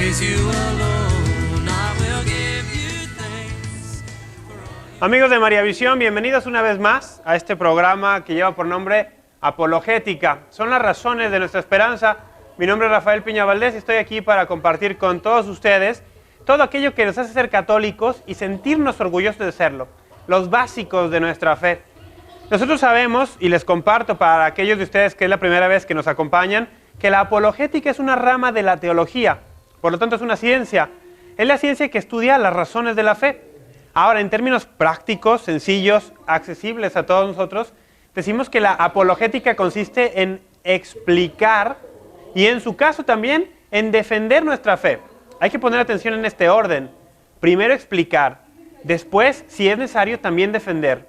praise you alone. I will give you thanks. Amigos de María Visión, bienvenidos una vez más a este programa que lleva por nombre Apologética. Son las razones de nuestra esperanza. Mi nombre es Rafael Piña Valdés y estoy aquí para compartir con todos ustedes todo aquello que nos hace ser católicos y sentirnos orgullosos de serlo, los básicos de nuestra fe. Nosotros sabemos, y les comparto para aquellos de ustedes que es la primera vez que nos acompañan, que la apologética es una rama de la teología, por lo tanto es una ciencia. Es la ciencia que estudia las razones de la fe. Ahora, en términos prácticos, sencillos, accesibles a todos nosotros, decimos que la apologética consiste en explicar y en su caso también en defender nuestra fe. Hay que poner atención en este orden. Primero explicar, después, si es necesario, también defender.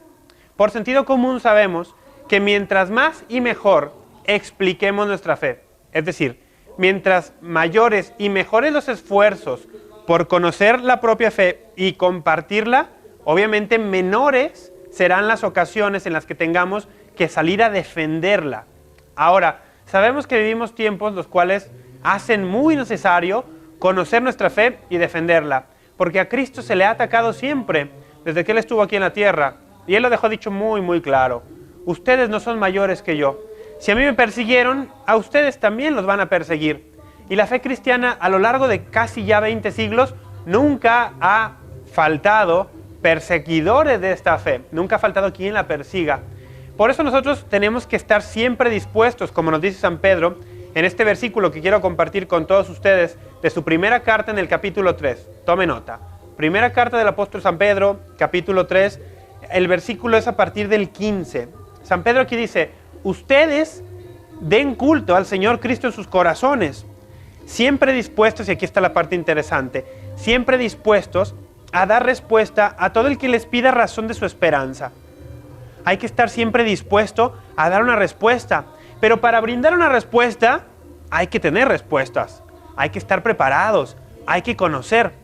Por sentido común sabemos que mientras más y mejor expliquemos nuestra fe, es decir, mientras mayores y mejores los esfuerzos por conocer la propia fe y compartirla, obviamente menores serán las ocasiones en las que tengamos que salir a defenderla. Ahora, sabemos que vivimos tiempos los cuales hacen muy necesario conocer nuestra fe y defenderla, porque a Cristo se le ha atacado siempre, desde que Él estuvo aquí en la tierra, y Él lo dejó dicho muy claro: ustedes no son mayores que yo. Si a mí me persiguieron, a ustedes también los van a perseguir. Y la fe cristiana a lo largo de casi ya 20 siglos nunca ha faltado perseguidores de esta fe, nunca ha faltado quien la persiga. Por eso nosotros tenemos que estar siempre dispuestos, como nos dice San Pedro, en este versículo que quiero compartir con todos ustedes, de su primera carta en el capítulo 3. Tome nota. Primera carta del apóstol San Pedro, capítulo 3, el versículo es a partir del 15. San Pedro aquí dice: ustedes den culto al Señor Cristo en sus corazones, siempre dispuestos, y aquí está la parte interesante, siempre dispuestos a dar respuesta a todo el que les pida razón de su esperanza. Hay que estar siempre dispuesto a dar una respuesta, pero para brindar una respuesta hay que tener respuestas, hay que estar preparados, hay que conocer.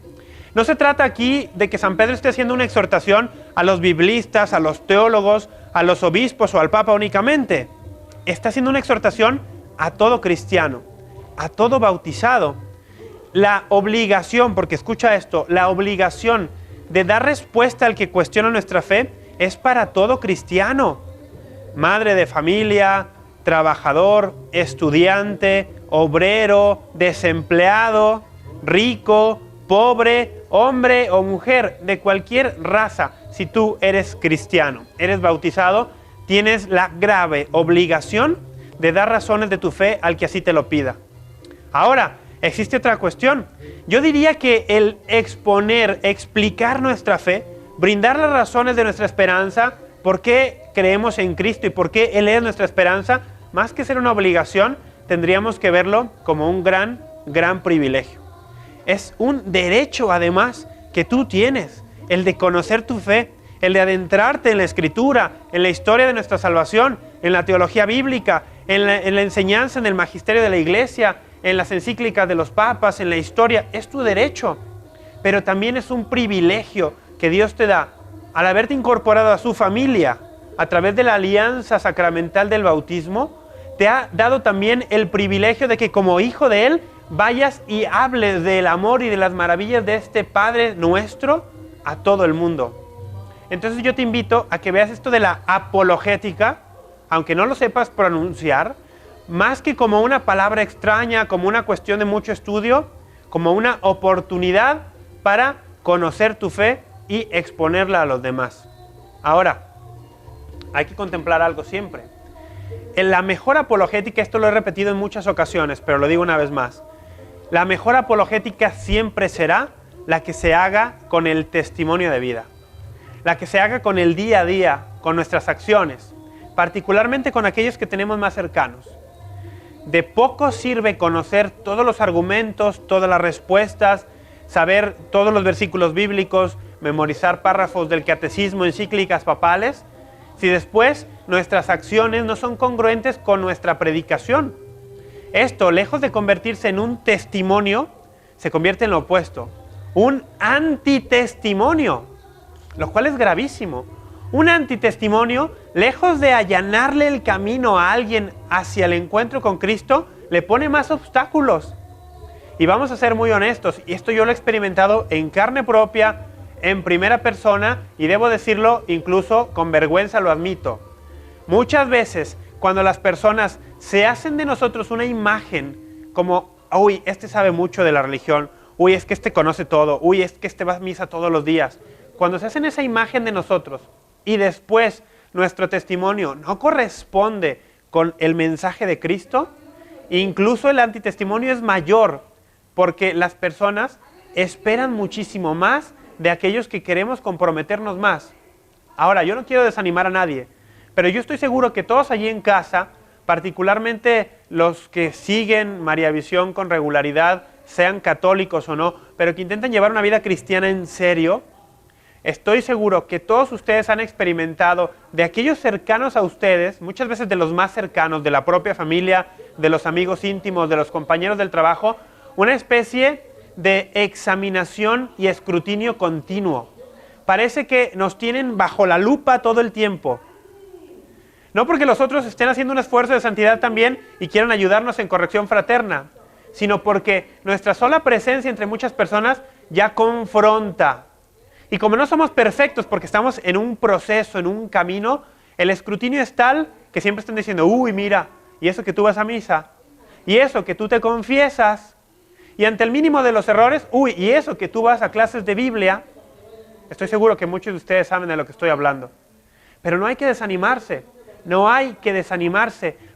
No se trata aquí de que San Pedro esté haciendo una exhortación a los biblistas, a los teólogos, a los obispos o al Papa únicamente. Está haciendo una exhortación a todo cristiano, a todo bautizado. La obligación, porque escucha esto, la obligación de dar respuesta al que cuestiona nuestra fe es para todo cristiano. Madre de familia, trabajador, estudiante, obrero, desempleado, rico, pobre, hombre o mujer, de cualquier raza. Si tú eres cristiano, eres bautizado, tienes la grave obligación de dar razones de tu fe al que así te lo pida. Ahora, existe otra cuestión. Yo diría que el exponer, explicar nuestra fe, brindar las razones de nuestra esperanza, por qué creemos en Cristo y por qué Él es nuestra esperanza, más que ser una obligación, tendríamos que verlo como un gran privilegio. Es un derecho, además, que tú tienes, el de conocer tu fe, el de adentrarte en la Escritura, en la historia de nuestra salvación, en la teología bíblica, en la enseñanza, en el magisterio de la Iglesia, en las encíclicas de los papas, en la historia. Es tu derecho, pero también es un privilegio que Dios te da al haberte incorporado a su familia a través de la alianza sacramental del bautismo. Te ha dado también el privilegio de que como hijo de Él vayas y hables del amor y de las maravillas de este Padre nuestro a todo el mundo. Entonces yo te invito a que veas esto de la apologética, aunque no lo sepas pronunciar, más que como una palabra extraña, como una cuestión de mucho estudio, como una oportunidad para conocer tu fe y exponerla a los demás. Ahora, hay que contemplar algo siempre. En la mejor apologética, esto lo he repetido en muchas ocasiones, pero lo digo una vez más, la mejor apologética siempre será la que se haga con el testimonio de vida, la que se haga con el día a día, con nuestras acciones, particularmente con aquellos que tenemos más cercanos. De poco sirve conocer todos los argumentos, todas las respuestas, saber todos los versículos bíblicos, memorizar párrafos del catecismo, encíclicas papales, si después nuestras acciones no son congruentes con nuestra predicación. Esto, lejos de convertirse en un testimonio, se convierte en lo opuesto, un antitestimonio, lo cual es gravísimo. Un antitestimonio, lejos de allanarle el camino a alguien hacia el encuentro con Cristo, le pone más obstáculos. Y vamos a ser muy honestos, y esto yo lo he experimentado en carne propia, en primera persona, y debo decirlo incluso con vergüenza lo admito. Muchas veces cuando las personas se hacen de nosotros una imagen como, uy, este sabe mucho de la religión, uy, es que este conoce todo, uy, es que este va a misa todos los días. Cuando se hacen esa imagen de nosotros y después nuestro testimonio no corresponde con el mensaje de Cristo, incluso el antitestimonio es mayor, porque las personas esperan muchísimo más de aquellos que queremos comprometernos más. Ahora, yo no quiero desanimar a nadie, pero yo estoy seguro que todos allí en casa, particularmente los que siguen María Visión con regularidad, sean católicos o no, pero que intentan llevar una vida cristiana en serio, estoy seguro que todos ustedes han experimentado de aquellos cercanos a ustedes, muchas veces de los más cercanos, de la propia familia, de los amigos íntimos, de los compañeros del trabajo, una especie de examinación y escrutinio continuo. Parece que nos tienen bajo la lupa todo el tiempo. No porque los otros estén haciendo un esfuerzo de santidad también y quieran ayudarnos en corrección fraterna, sino porque nuestra sola presencia entre muchas personas ya confronta. Y como no somos perfectos porque estamos en un proceso, en un camino, el escrutinio es tal que siempre están diciendo, uy, mira, y eso que tú vas a misa, y eso que tú te confiesas, y ante el mínimo de los errores, uy, y eso que tú vas a clases de Biblia. Estoy seguro que muchos de ustedes saben de lo que estoy hablando. Pero no hay que desanimarse,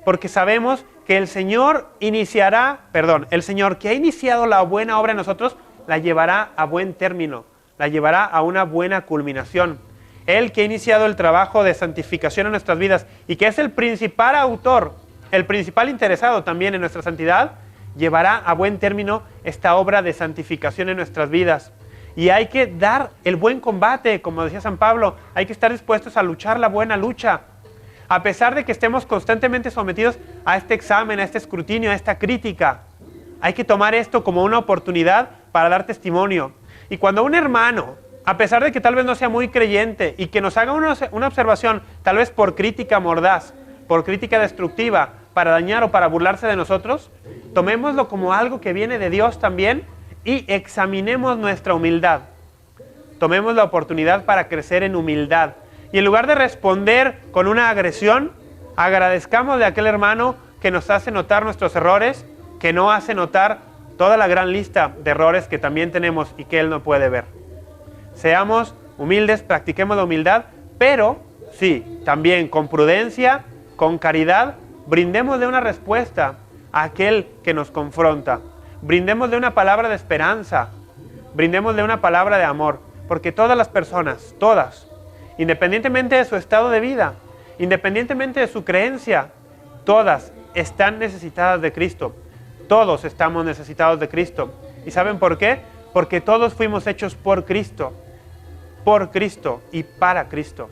porque sabemos que el Señor el Señor que ha iniciado la buena obra en nosotros, la llevará a buen término, la llevará a una buena culminación. Él que ha iniciado el trabajo de santificación en nuestras vidas y que es el principal autor, el principal interesado también en nuestra santidad, llevará a buen término esta obra de santificación en nuestras vidas. Y hay que dar el buen combate, como decía San Pablo, hay que estar dispuestos a luchar la buena lucha. A pesar de que estemos constantemente sometidos a este examen, a este escrutinio, a esta crítica, hay que tomar esto como una oportunidad para dar testimonio. Y cuando un hermano, a pesar de que tal vez no sea muy creyente y que nos haga una observación, tal vez por crítica mordaz, por crítica destructiva, para dañar o para burlarse de nosotros, tomémoslo como algo que viene de Dios también y examinemos nuestra humildad. Tomemos la oportunidad para crecer en humildad. Y en lugar de responder con una agresión, agradezcamos a aquel hermano que nos hace notar nuestros errores, que no hace notar toda la gran lista de errores que también tenemos y que él no puede ver. Seamos humildes, practiquemos la humildad, pero sí, también con prudencia, con caridad, brindémosle una respuesta a aquel que nos confronta. Brindémosle una palabra de esperanza, brindémosle una palabra de amor, porque todas las personas, todas, independientemente de su estado de vida, independientemente de su creencia, todas están necesitadas de Cristo. Todos estamos necesitados de Cristo. ¿Y saben por qué? Porque todos fuimos hechos por Cristo y para Cristo.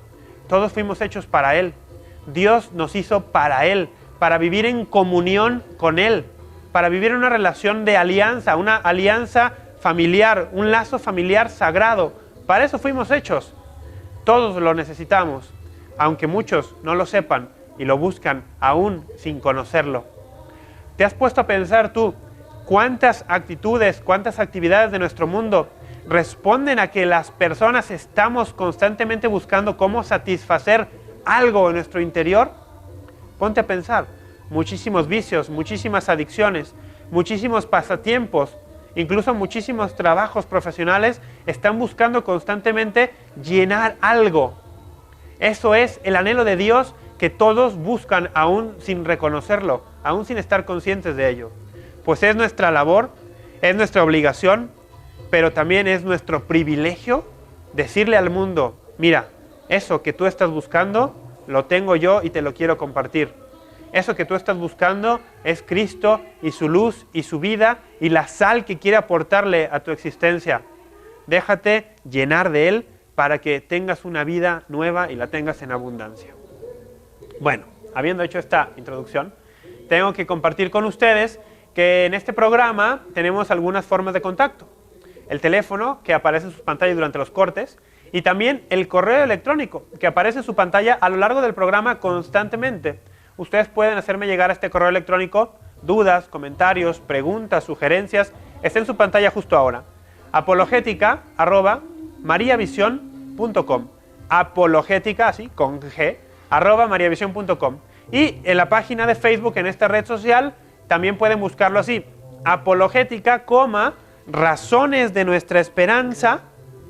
Todos fuimos hechos para Él. Dios nos hizo para Él, para vivir en comunión con Él, para vivir en una relación de alianza, una alianza familiar, un lazo familiar sagrado. Para eso fuimos hechos. Todos lo necesitamos, aunque muchos no lo sepan y lo buscan aún sin conocerlo. ¿Te has puesto a pensar tú cuántas actitudes, cuántas actividades de nuestro mundo responden a que las personas estamos constantemente buscando cómo satisfacer algo en nuestro interior? Ponte a pensar, muchísimos vicios, muchísimas adicciones, muchísimos pasatiempos, incluso muchísimos trabajos profesionales están buscando constantemente llenar algo. Eso es el anhelo de Dios que todos buscan aún sin reconocerlo, aún sin estar conscientes de ello. Pues es nuestra labor, es nuestra obligación, pero también es nuestro privilegio decirle al mundo, mira, eso que tú estás buscando, lo tengo yo y te lo quiero compartir. Eso que tú estás buscando es Cristo y su luz y su vida y la sal que quiere aportarle a tu existencia. Déjate llenar de Él para que tengas una vida nueva y la tengas en abundancia. Bueno, habiendo hecho esta introducción, tengo que compartir con ustedes que en este programa tenemos algunas formas de contacto. El teléfono que aparece en sus pantallas durante los cortes y también el correo electrónico que aparece en su pantalla a lo largo del programa constantemente. Ustedes pueden hacerme llegar a este correo electrónico dudas, comentarios, preguntas, sugerencias Está en su pantalla justo ahora. apologética@mariavision.com. Apologética, así, con G, @mariavision.com. Y en la página de Facebook, en esta red social, también pueden buscarlo así. Apologética, razones de nuestra esperanza,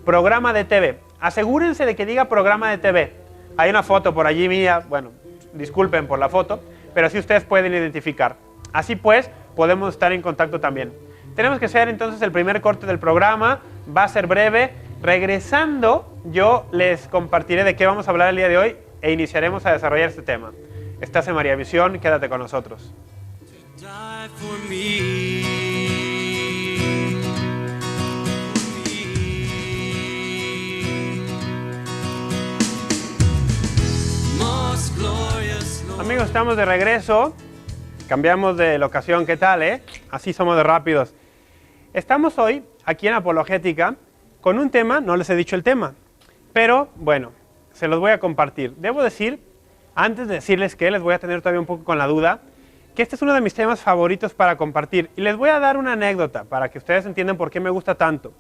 programa de TV. Asegúrense de que diga programa de TV. Hay una foto por allí mía, bueno, disculpen por la foto, pero así ustedes pueden identificar. Así pues, podemos estar en contacto también. Tenemos que hacer entonces el primer corte del programa, va a ser breve. Regresando, yo les compartiré de qué vamos a hablar el día de hoy e iniciaremos a desarrollar este tema. Estás en María Visión, quédate con nosotros. Die for me. Most glorious Lord. Amigos, estamos de regreso. Cambiamos de locación, ¿qué tal, Así somos de rápidos. Estamos hoy, aquí en Apologética, con un tema, no les he dicho el tema, pero bueno, se los voy a compartir. Debo decir, antes de decirles que les voy a tener todavía un poco con la duda, que este es uno de mis temas favoritos para compartir. Y les voy a dar una anécdota para que ustedes entiendan por qué me gusta tanto.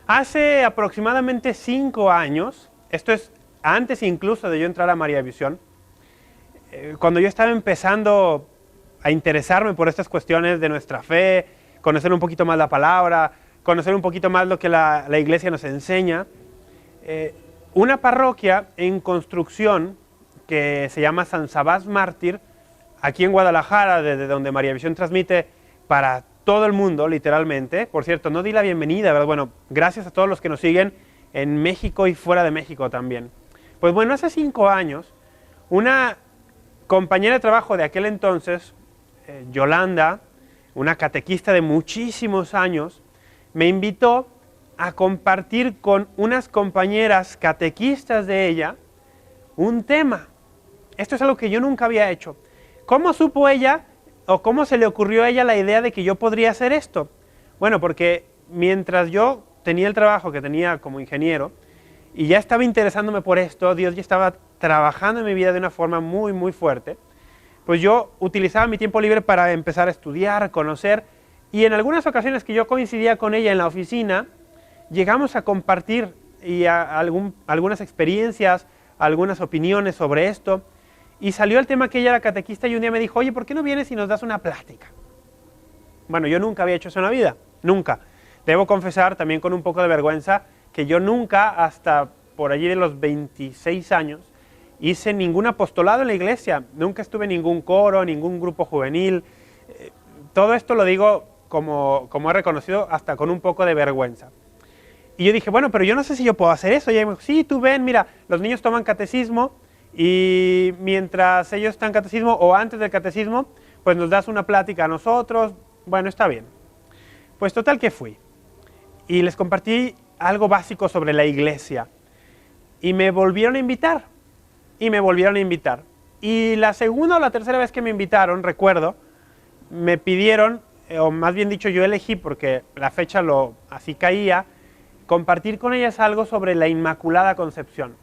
Hace aproximadamente 5 años, esto es antes incluso de yo entrar a María Visión, cuando yo estaba empezando a interesarme por estas cuestiones de nuestra fe, conocer un poquito más la palabra, conocer un poquito más lo que la iglesia nos enseña, una parroquia en construcción que se llama San Sabás Mártir, aquí en Guadalajara, desde donde María Visión transmite para todo el mundo, literalmente. Por cierto, no di la bienvenida, ¿verdad? Bueno, gracias a todos los que nos siguen en México y fuera de México también. Pues bueno, hace 5 años, una compañera de trabajo de aquel entonces, Yolanda, una catequista de muchísimos años, me invitó a compartir con unas compañeras catequistas de ella un tema. Esto es algo que yo nunca había hecho. ¿Cómo supo ella o cómo se le ocurrió a ella la idea de que yo podría hacer esto? Bueno, porque mientras yo tenía el trabajo que tenía como ingeniero y ya estaba interesándome por esto, Dios ya estaba trabajando en mi vida de una forma muy, muy fuerte, pues yo utilizaba mi tiempo libre para empezar a estudiar, conocer, y en algunas ocasiones que yo coincidía con ella en la oficina, llegamos a compartir algunas experiencias, algunas opiniones sobre esto, y salió el tema que ella era catequista y un día me dijo, oye, ¿por qué no vienes y nos das una plática? Bueno, yo nunca había hecho eso en la vida, nunca. Debo confesar también con un poco de vergüenza que yo nunca, hasta por allí de los 26 años, hice ningún apostolado en la iglesia, nunca estuve en ningún coro, ningún grupo juvenil. Todo esto lo digo como he reconocido hasta con un poco de vergüenza. Y yo dije, bueno, pero yo no sé si yo puedo hacer eso. Y ella me dijo, sí, tú ven, mira, los niños toman catecismo y mientras ellos están en catecismo o antes del catecismo, pues nos das una plática a nosotros. Bueno, está bien. Pues total que fui. Y les compartí algo básico sobre la iglesia. Y me volvieron a invitar. Y la segunda o la tercera vez que me invitaron, recuerdo, me pidieron, o más bien dicho, yo elegí porque la fecha así caía, compartir con ellas algo sobre la Inmaculada Concepción.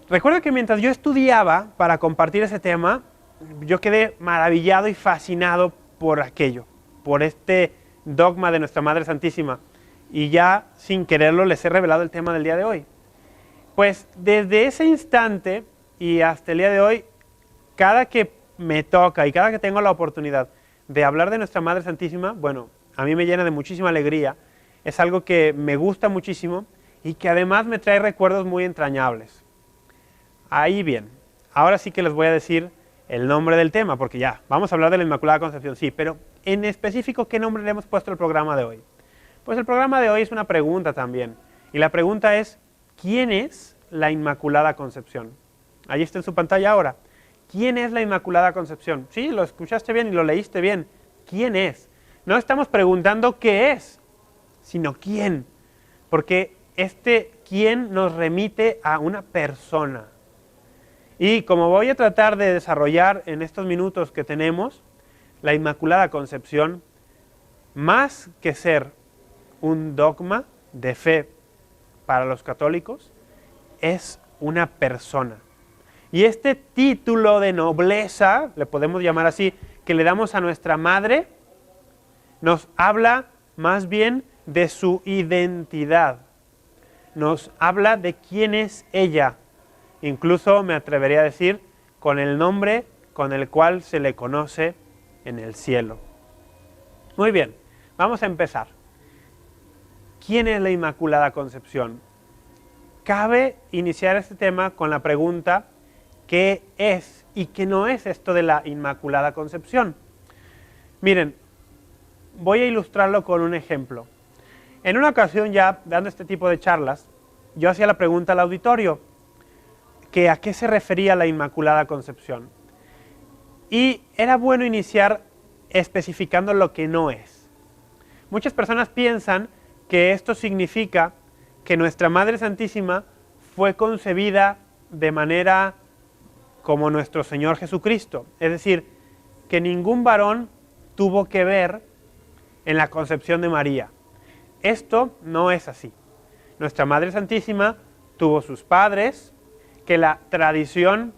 Recuerdo que mientras yo estudiaba para compartir ese tema, yo quedé maravillado y fascinado por aquello, por este dogma de nuestra Madre Santísima. Y ya sin quererlo les he revelado el tema del día de hoy. Pues desde ese instante y hasta el día de hoy, cada que me toca y cada que tengo la oportunidad de hablar de nuestra Madre Santísima, bueno, a mí me llena de muchísima alegría. Es algo que me gusta muchísimo y que además me trae recuerdos muy entrañables. Ahí bien, ahora sí que les voy a decir el nombre del tema, porque ya, vamos a hablar de la Inmaculada Concepción, sí, pero en específico, ¿qué nombre le hemos puesto al programa de hoy? Pues el programa de hoy es una pregunta también, y la pregunta es, ¿quién es la Inmaculada Concepción? Ahí está en su pantalla ahora. ¿Quién es la Inmaculada Concepción? Sí, lo escuchaste bien y lo leíste bien. ¿Quién es? No estamos preguntando qué es, sino quién, porque este quién nos remite a una persona. Y como voy a tratar de desarrollar en estos minutos que tenemos, la Inmaculada Concepción, más que ser un dogma de fe para los católicos, es una persona. Y este título de nobleza, le podemos llamar así, que le damos a nuestra madre, nos habla más bien de su identidad. Nos habla de quién es ella. Incluso me atrevería a decir con el nombre con el cual se le conoce en el cielo. Muy bien, vamos a empezar. ¿Quién es la Inmaculada Concepción? Cabe iniciar este tema con la pregunta, ¿qué es y qué no es esto de la Inmaculada Concepción? Miren, voy a ilustrarlo con un ejemplo. En una ocasión ya, dando este tipo de charlas, yo hacía la pregunta al auditorio, que a qué se refería la Inmaculada Concepción. Y era bueno iniciar especificando lo que no es. Muchas personas piensan que esto significa que nuestra Madre Santísima fue concebida de manera como nuestro Señor Jesucristo. Es decir, que ningún varón tuvo que ver en la concepción de María. Esto no es así. Nuestra Madre Santísima tuvo sus padres, que la tradición,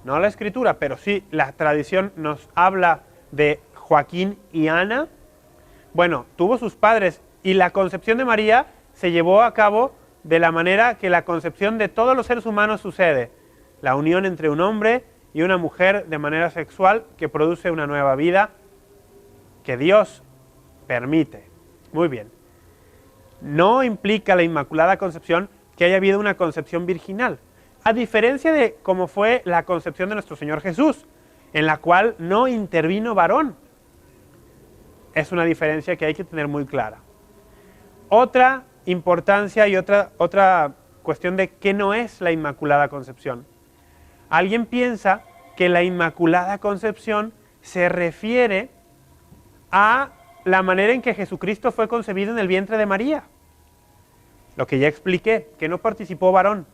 no la Escritura, pero sí la tradición nos habla de Joaquín y Ana. Bueno, tuvo sus padres y la concepción de María se llevó a cabo de la manera que la concepción de todos los seres humanos sucede. La unión entre un hombre y una mujer de manera sexual que produce una nueva vida que Dios permite. Muy bien. No implica la Inmaculada Concepción que haya habido una concepción virginal, a diferencia de cómo fue la concepción de nuestro Señor Jesús, en la cual no intervino varón. Es una diferencia que hay que tener muy clara. Otra importancia y otra cuestión de qué no es la Inmaculada Concepción. Alguien piensa que la Inmaculada Concepción se refiere a la manera en que Jesucristo fue concebido en el vientre de María. Lo que ya expliqué, que no participó varón.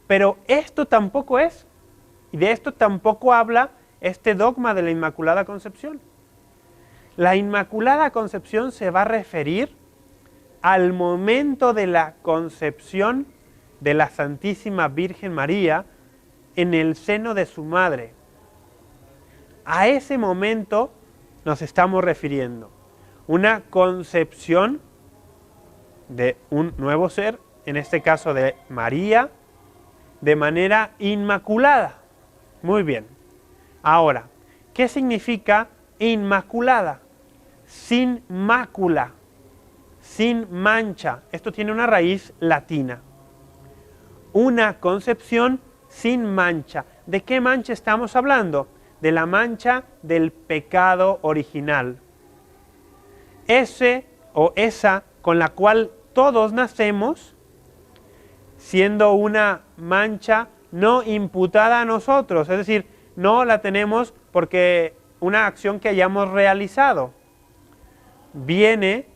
Pero esto tampoco es, y de esto tampoco habla este dogma de la Inmaculada Concepción. La Inmaculada Concepción se va a referir al momento de la concepción de la Santísima Virgen María en el seno de su madre. A ese momento nos estamos refiriendo. Una concepción de un nuevo ser, en este caso de María, de manera inmaculada. Muy bien. Ahora, ¿qué significa inmaculada? Sin mácula, sin mancha. Esto tiene una raíz latina. Una concepción sin mancha. ¿De qué mancha estamos hablando? De la mancha del pecado original. Ese o esa con la cual todos nacemos, siendo una mancha no imputada a nosotros, es decir, no la tenemos porque una acción que hayamos realizado. Viene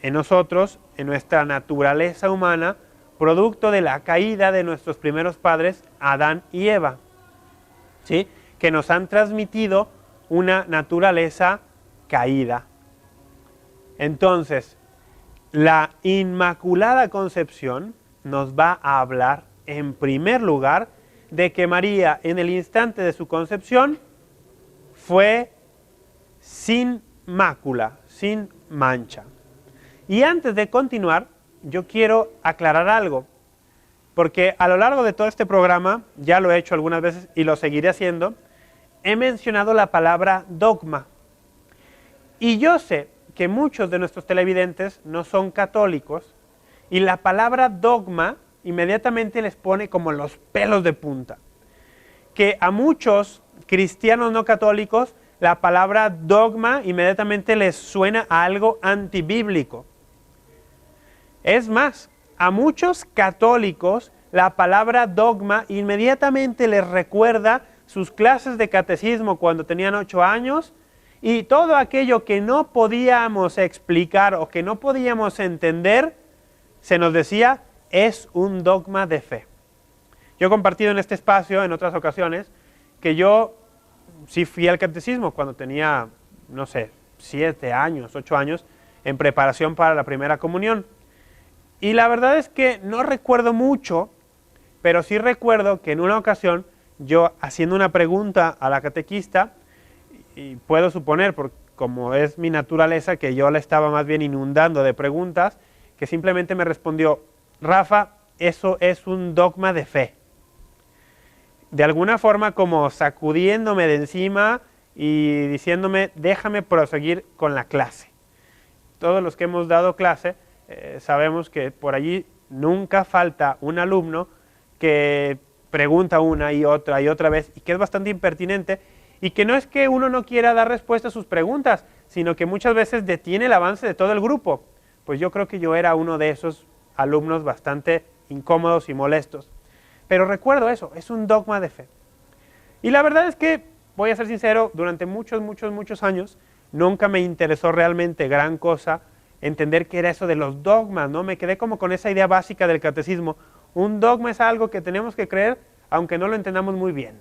en nosotros, en nuestra naturaleza humana, producto de la caída de nuestros primeros padres, Adán y Eva, ¿sí? Que nos han transmitido una naturaleza caída. Entonces, la Inmaculada Concepción nos va a hablar, en primer lugar, de que María, en el instante de su concepción, fue sin mácula, sin mancha. Y antes de continuar, yo quiero aclarar algo, porque a lo largo de todo este programa, ya lo he hecho algunas veces y lo seguiré haciendo, he mencionado la palabra dogma. Y yo sé que muchos de nuestros televidentes no son católicos y la palabra dogma inmediatamente les pone como los pelos de punta. Que a muchos cristianos no católicos la palabra dogma inmediatamente les suena a algo antibíblico. Es más, a muchos católicos la palabra dogma inmediatamente les recuerda sus clases de catecismo cuando tenían 8 años y todo aquello que no podíamos explicar o que no podíamos entender, se nos decía, es un dogma de fe. Yo he compartido en este espacio, en otras ocasiones, que yo sí fui al catecismo cuando tenía, no sé, 7 años, 8 años, en preparación para la primera comunión. Y la verdad es que no recuerdo mucho, pero sí recuerdo que en una ocasión, yo haciendo una pregunta a la catequista, y puedo suponer, como es mi naturaleza, que yo la estaba más bien inundando de preguntas, que simplemente me respondió, Rafa, eso es un dogma de fe. De alguna forma como sacudiéndome de encima y diciéndome, déjame proseguir con la clase. Todos los que hemos dado clase sabemos que por allí nunca falta un alumno que pregunta una y otra vez y que es bastante impertinente y que no es que uno no quiera dar respuesta a sus preguntas, sino que muchas veces detiene el avance de todo el grupo. Pues yo creo que yo era uno de esos alumnos bastante incómodos y molestos. Pero recuerdo eso, es un dogma de fe. Y la verdad es que, voy a ser sincero, durante muchos años nunca me interesó realmente gran cosa entender qué era eso de los dogmas, ¿no? Me quedé como con esa idea básica del catecismo. Un dogma es algo que tenemos que creer aunque no lo entendamos muy bien.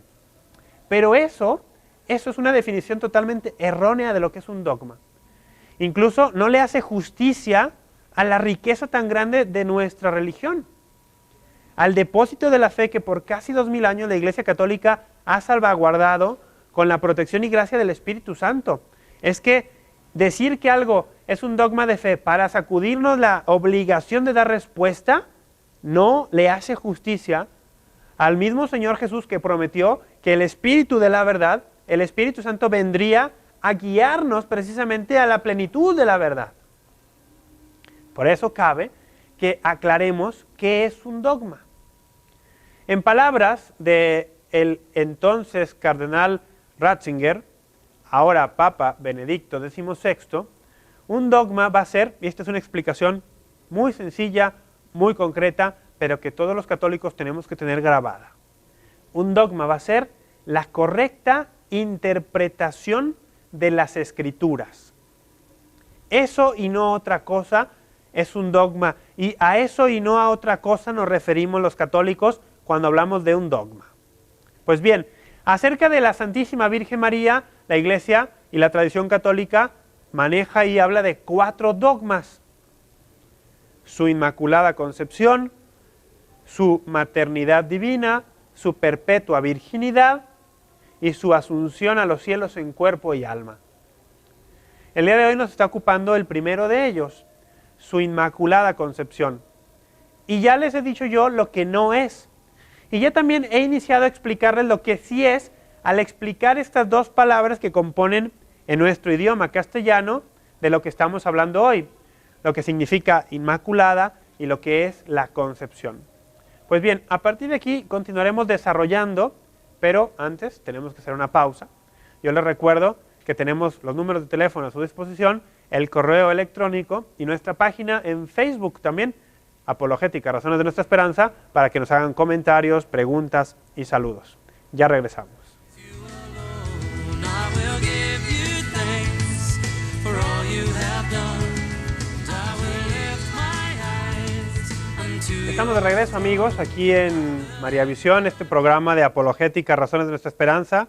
Pero eso es una definición totalmente errónea de lo que es un dogma. Incluso no le hace justicia a la riqueza tan grande de nuestra religión, al depósito de la fe que por casi 2000 años la Iglesia Católica ha salvaguardado con la protección y gracia del Espíritu Santo. Es que decir que algo es un dogma de fe para sacudirnos la obligación de dar respuesta, no le hace justicia al mismo Señor Jesús que prometió que el Espíritu de la verdad, el Espíritu Santo vendría a guiarnos precisamente a la plenitud de la verdad. Por eso cabe que aclaremos qué es un dogma. En palabras del entonces cardenal Ratzinger, ahora Papa Benedicto XVI, un dogma va a ser, y esta es una explicación muy sencilla, muy concreta, pero que todos los católicos tenemos que tener grabada. Un dogma va a ser la correcta interpretación de las Escrituras. Eso y no otra cosa es un dogma, y a eso y no a otra cosa nos referimos los católicos cuando hablamos de un dogma. Pues bien, acerca de la Santísima Virgen María, la Iglesia y la tradición católica maneja y habla de 4 dogmas: su Inmaculada Concepción, su maternidad divina, su perpetua virginidad y su asunción a los cielos en cuerpo y alma. El día de hoy nos está ocupando el primero de ellos, su Inmaculada Concepción. Y ya les he dicho yo lo que no es. Y ya también he iniciado a explicarles lo que sí es al explicar estas 2 palabras que componen en nuestro idioma castellano de lo que estamos hablando hoy, lo que significa Inmaculada y lo que es la Concepción. Pues bien, a partir de aquí continuaremos desarrollando, pero antes tenemos que hacer una pausa. Yo les recuerdo que tenemos los números de teléfono a su disposición, el correo electrónico y nuestra página en Facebook también, Apologética, Razones de Nuestra Esperanza, para que nos hagan comentarios, preguntas y saludos. Ya regresamos. I will give you thanks for all you have done. And I will lift my eyes unto Estamos de regreso, amigos, aquí en María Visión, este programa de Apologética, Razones de Nuestra Esperanza.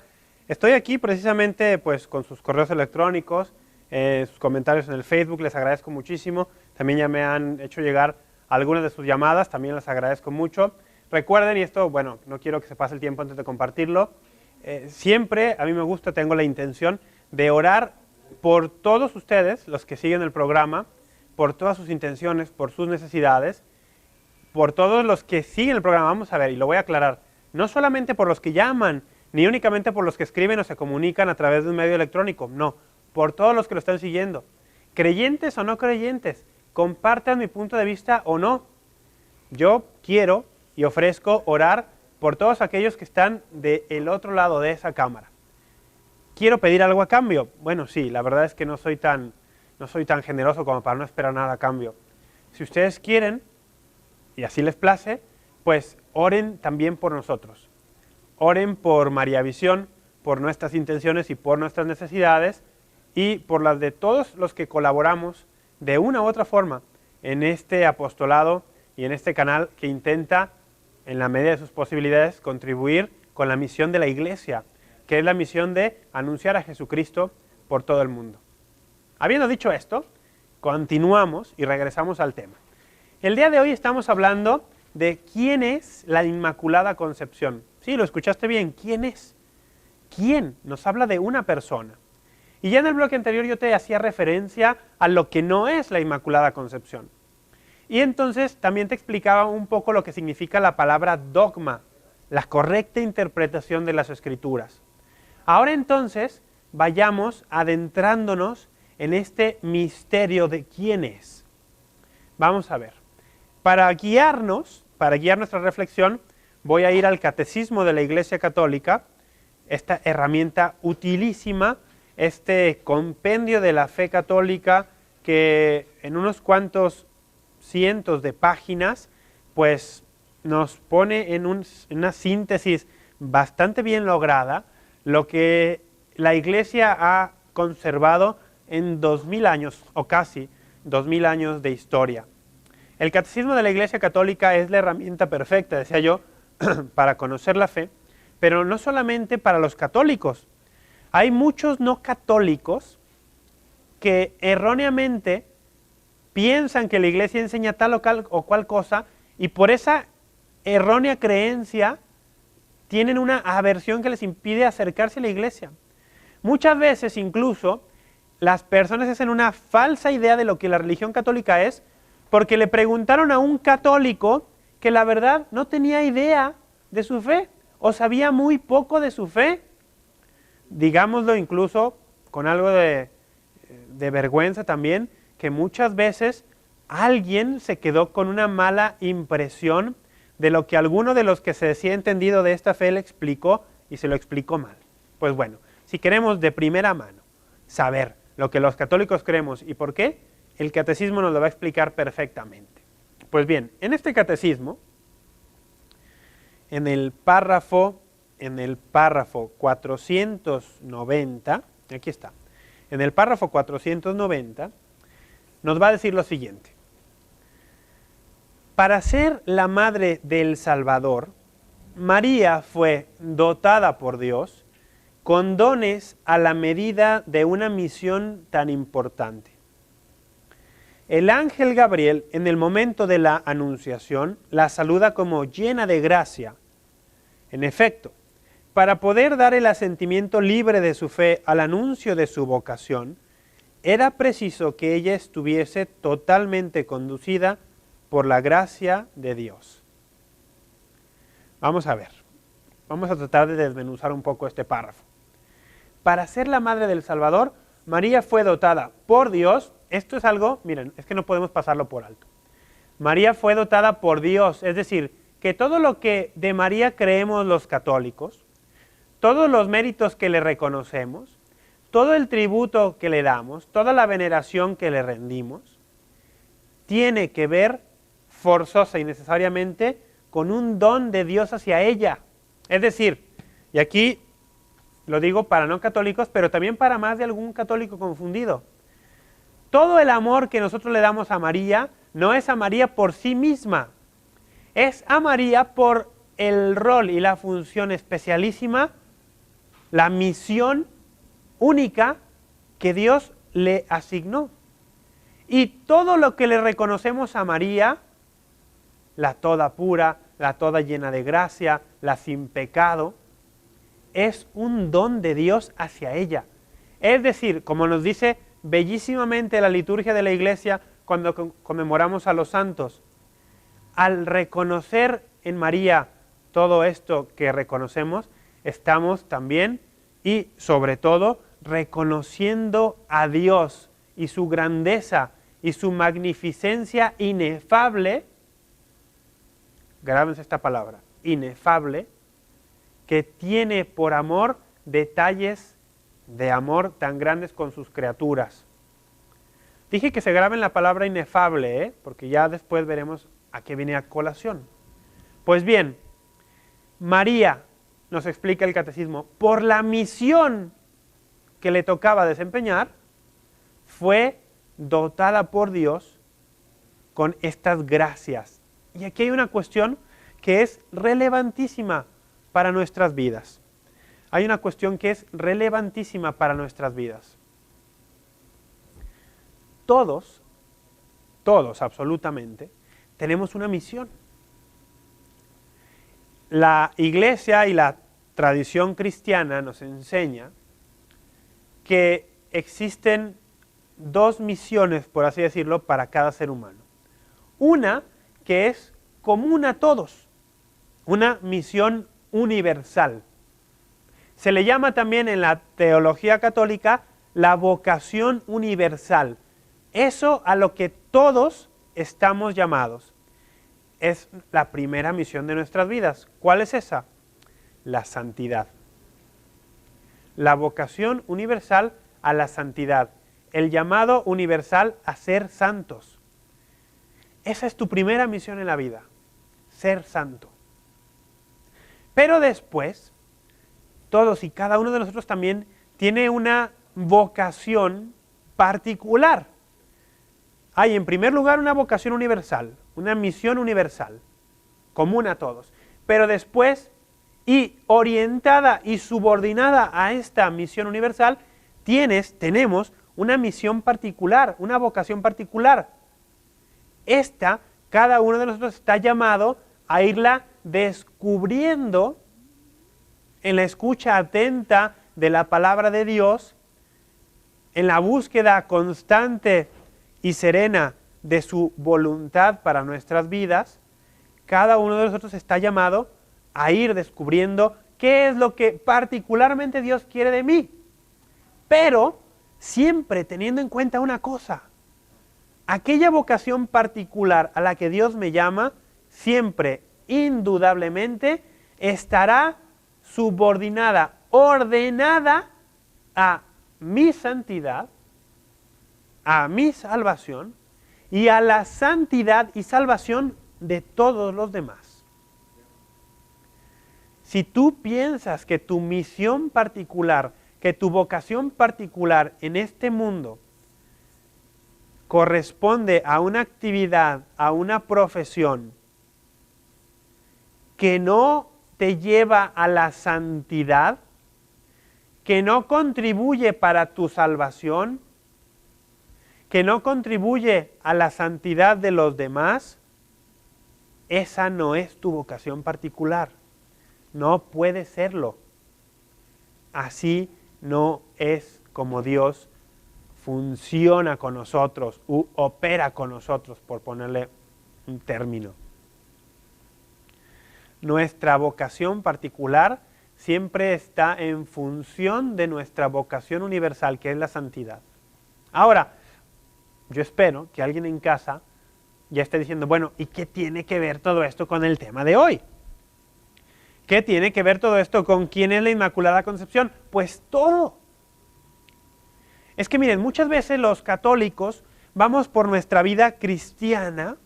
Estoy aquí precisamente pues con sus correos electrónicos, sus comentarios en el Facebook, les agradezco muchísimo. También ya me han hecho llegar algunas de sus llamadas, también les agradezco mucho. Recuerden, y esto, bueno, no quiero que se pase el tiempo antes de compartirlo, siempre a mí me gusta, tengo la intención de orar por todos ustedes, los que siguen el programa, por todas sus intenciones, por sus necesidades, por todos los que siguen el programa. Vamos a ver, y lo voy a aclarar, no solamente por los que llaman, ni únicamente por los que escriben o se comunican a través de un medio electrónico, no, por todos los que lo están siguiendo, creyentes o no creyentes, compartan mi punto de vista o no. Yo quiero y ofrezco orar por todos aquellos que están del otro lado de esa cámara. ¿Quiero pedir algo a cambio? Bueno, sí, la verdad es que no soy tan generoso como para no esperar nada a cambio. Si ustedes quieren, y así les place, pues oren también por nosotros. Oren por María Visión, por nuestras intenciones y por nuestras necesidades, y por las de todos los que colaboramos de una u otra forma en este apostolado y en este canal que intenta, en la medida de sus posibilidades, contribuir con la misión de la Iglesia, que es la misión de anunciar a Jesucristo por todo el mundo. Habiendo dicho esto, continuamos y regresamos al tema. El día de hoy estamos hablando de quién es la Inmaculada Concepción. Sí, lo escuchaste bien, ¿quién es? ¿Quién? Nos habla de una persona. Y ya en el bloque anterior yo te hacía referencia a lo que no es la Inmaculada Concepción. Y entonces también te explicaba un poco lo que significa la palabra dogma, la correcta interpretación de las Escrituras. Ahora entonces vayamos adentrándonos en este misterio de quién es. Vamos a ver. Para guiar nuestra reflexión, voy a ir al Catecismo de la Iglesia Católica, esta herramienta utilísima, este compendio de la fe católica que en unos cuantos cientos de páginas, pues nos pone en una síntesis bastante bien lograda lo que la Iglesia ha conservado en 2000 años, o casi 2000 años de historia. El Catecismo de la Iglesia Católica es la herramienta perfecta, decía yo, para conocer la fe, pero no solamente para los católicos. Hay muchos no católicos que erróneamente piensan que la Iglesia enseña tal o cual cosa y por esa errónea creencia tienen una aversión que les impide acercarse a la Iglesia. Muchas veces incluso las personas hacen una falsa idea de lo que la religión católica es porque le preguntaron a un católico que la verdad no tenía idea de su fe o sabía muy poco de su fe. Digámoslo incluso con algo de vergüenza también, que muchas veces alguien se quedó con una mala impresión de lo que alguno de los que se decía entendido de esta fe le explicó y se lo explicó mal. Pues bueno, si queremos de primera mano saber lo que los católicos creemos y por qué, el catecismo nos lo va a explicar perfectamente. Pues bien, en este catecismo, en el párrafo 490, aquí está, en el párrafo 490, nos va a decir lo siguiente. Para ser la madre del Salvador, María fue dotada por Dios con dones a la medida de una misión tan importante. El ángel Gabriel, en el momento de la anunciación, la saluda como llena de gracia. En efecto, para poder dar el asentimiento libre de su fe al anuncio de su vocación, era preciso que ella estuviese totalmente conducida por la gracia de Dios. Vamos a ver, vamos a tratar de desmenuzar un poco este párrafo. Para ser la madre del Salvador, María fue dotada por Dios. Esto es algo, miren, es que no podemos pasarlo por alto. María fue dotada por Dios, es decir, que todo lo que de María creemos los católicos, todos los méritos que le reconocemos, todo el tributo que le damos, toda la veneración que le rendimos, tiene que ver forzosa y necesariamente con un don de Dios hacia ella. Es decir, y aquí lo digo para no católicos, pero también para más de algún católico confundido. Todo el amor que nosotros le damos a María no es a María por sí misma, es a María por el rol y la función especialísima, la misión única que Dios le asignó. Y todo lo que le reconocemos a María, la toda pura, la toda llena de gracia, la sin pecado, es un don de Dios hacia ella. Es decir, como nos dice bellísimamente la liturgia de la Iglesia cuando conmemoramos a los santos, al reconocer en María todo esto que reconocemos, estamos también y sobre todo reconociendo a Dios y su grandeza y su magnificencia inefable, grábense esta palabra, inefable, que tiene por amor detalles de amor tan grandes con sus criaturas. Dije que se graben la palabra inefable, porque ya después veremos a qué viene a colación. Pues bien, María, nos explica el catecismo, por la misión que le tocaba desempeñar, fue dotada por Dios con estas gracias. Y aquí hay una cuestión que es relevantísima para nuestras vidas. Hay una cuestión que es relevantísima para nuestras vidas. Todos absolutamente, tenemos una misión. La Iglesia y la tradición cristiana nos enseña que existen dos misiones, por así decirlo, para cada ser humano. Una que es común a todos, una misión universal. Se le llama también en la teología católica la vocación universal. Eso a lo que todos estamos llamados. Es la primera misión de nuestras vidas. ¿Cuál es esa? La santidad. La vocación universal a la santidad. El llamado universal a ser santos. Esa es tu primera misión en la vida. Ser santo. Pero después, todos y cada uno de nosotros también tiene una vocación particular. Hay en primer lugar una vocación universal, una misión universal, común a todos. Pero después, y orientada y subordinada a esta misión universal, tenemos una misión particular, una vocación particular. Cada uno de nosotros está llamado a irla descubriendo en la escucha atenta de la palabra de Dios, en la búsqueda constante y serena de su voluntad para nuestras vidas. Cada uno de nosotros está llamado a ir descubriendo qué es lo que particularmente Dios quiere de mí. Pero siempre teniendo en cuenta una cosa: aquella vocación particular a la que Dios me llama, siempre, indudablemente, estará subordinada, ordenada a mi santidad, a mi salvación y a la santidad y salvación de todos los demás. Si tú piensas que tu misión particular, que tu vocación particular en este mundo corresponde a una actividad, a una profesión que no te lleva a la santidad, que no contribuye para tu salvación, que no contribuye a la santidad de los demás, esa no es tu vocación particular. No puede serlo. Así no es como Dios funciona con nosotros, u opera con nosotros, por ponerle un término. Nuestra vocación particular siempre está en función de nuestra vocación universal, que es la santidad. Ahora, yo espero que alguien en casa ya esté diciendo, bueno, ¿y qué tiene que ver todo esto con el tema de hoy? ¿Qué tiene que ver todo esto con quién es la Inmaculada Concepción? Pues todo. Es que miren, muchas veces los católicos vamos por nuestra vida cristiana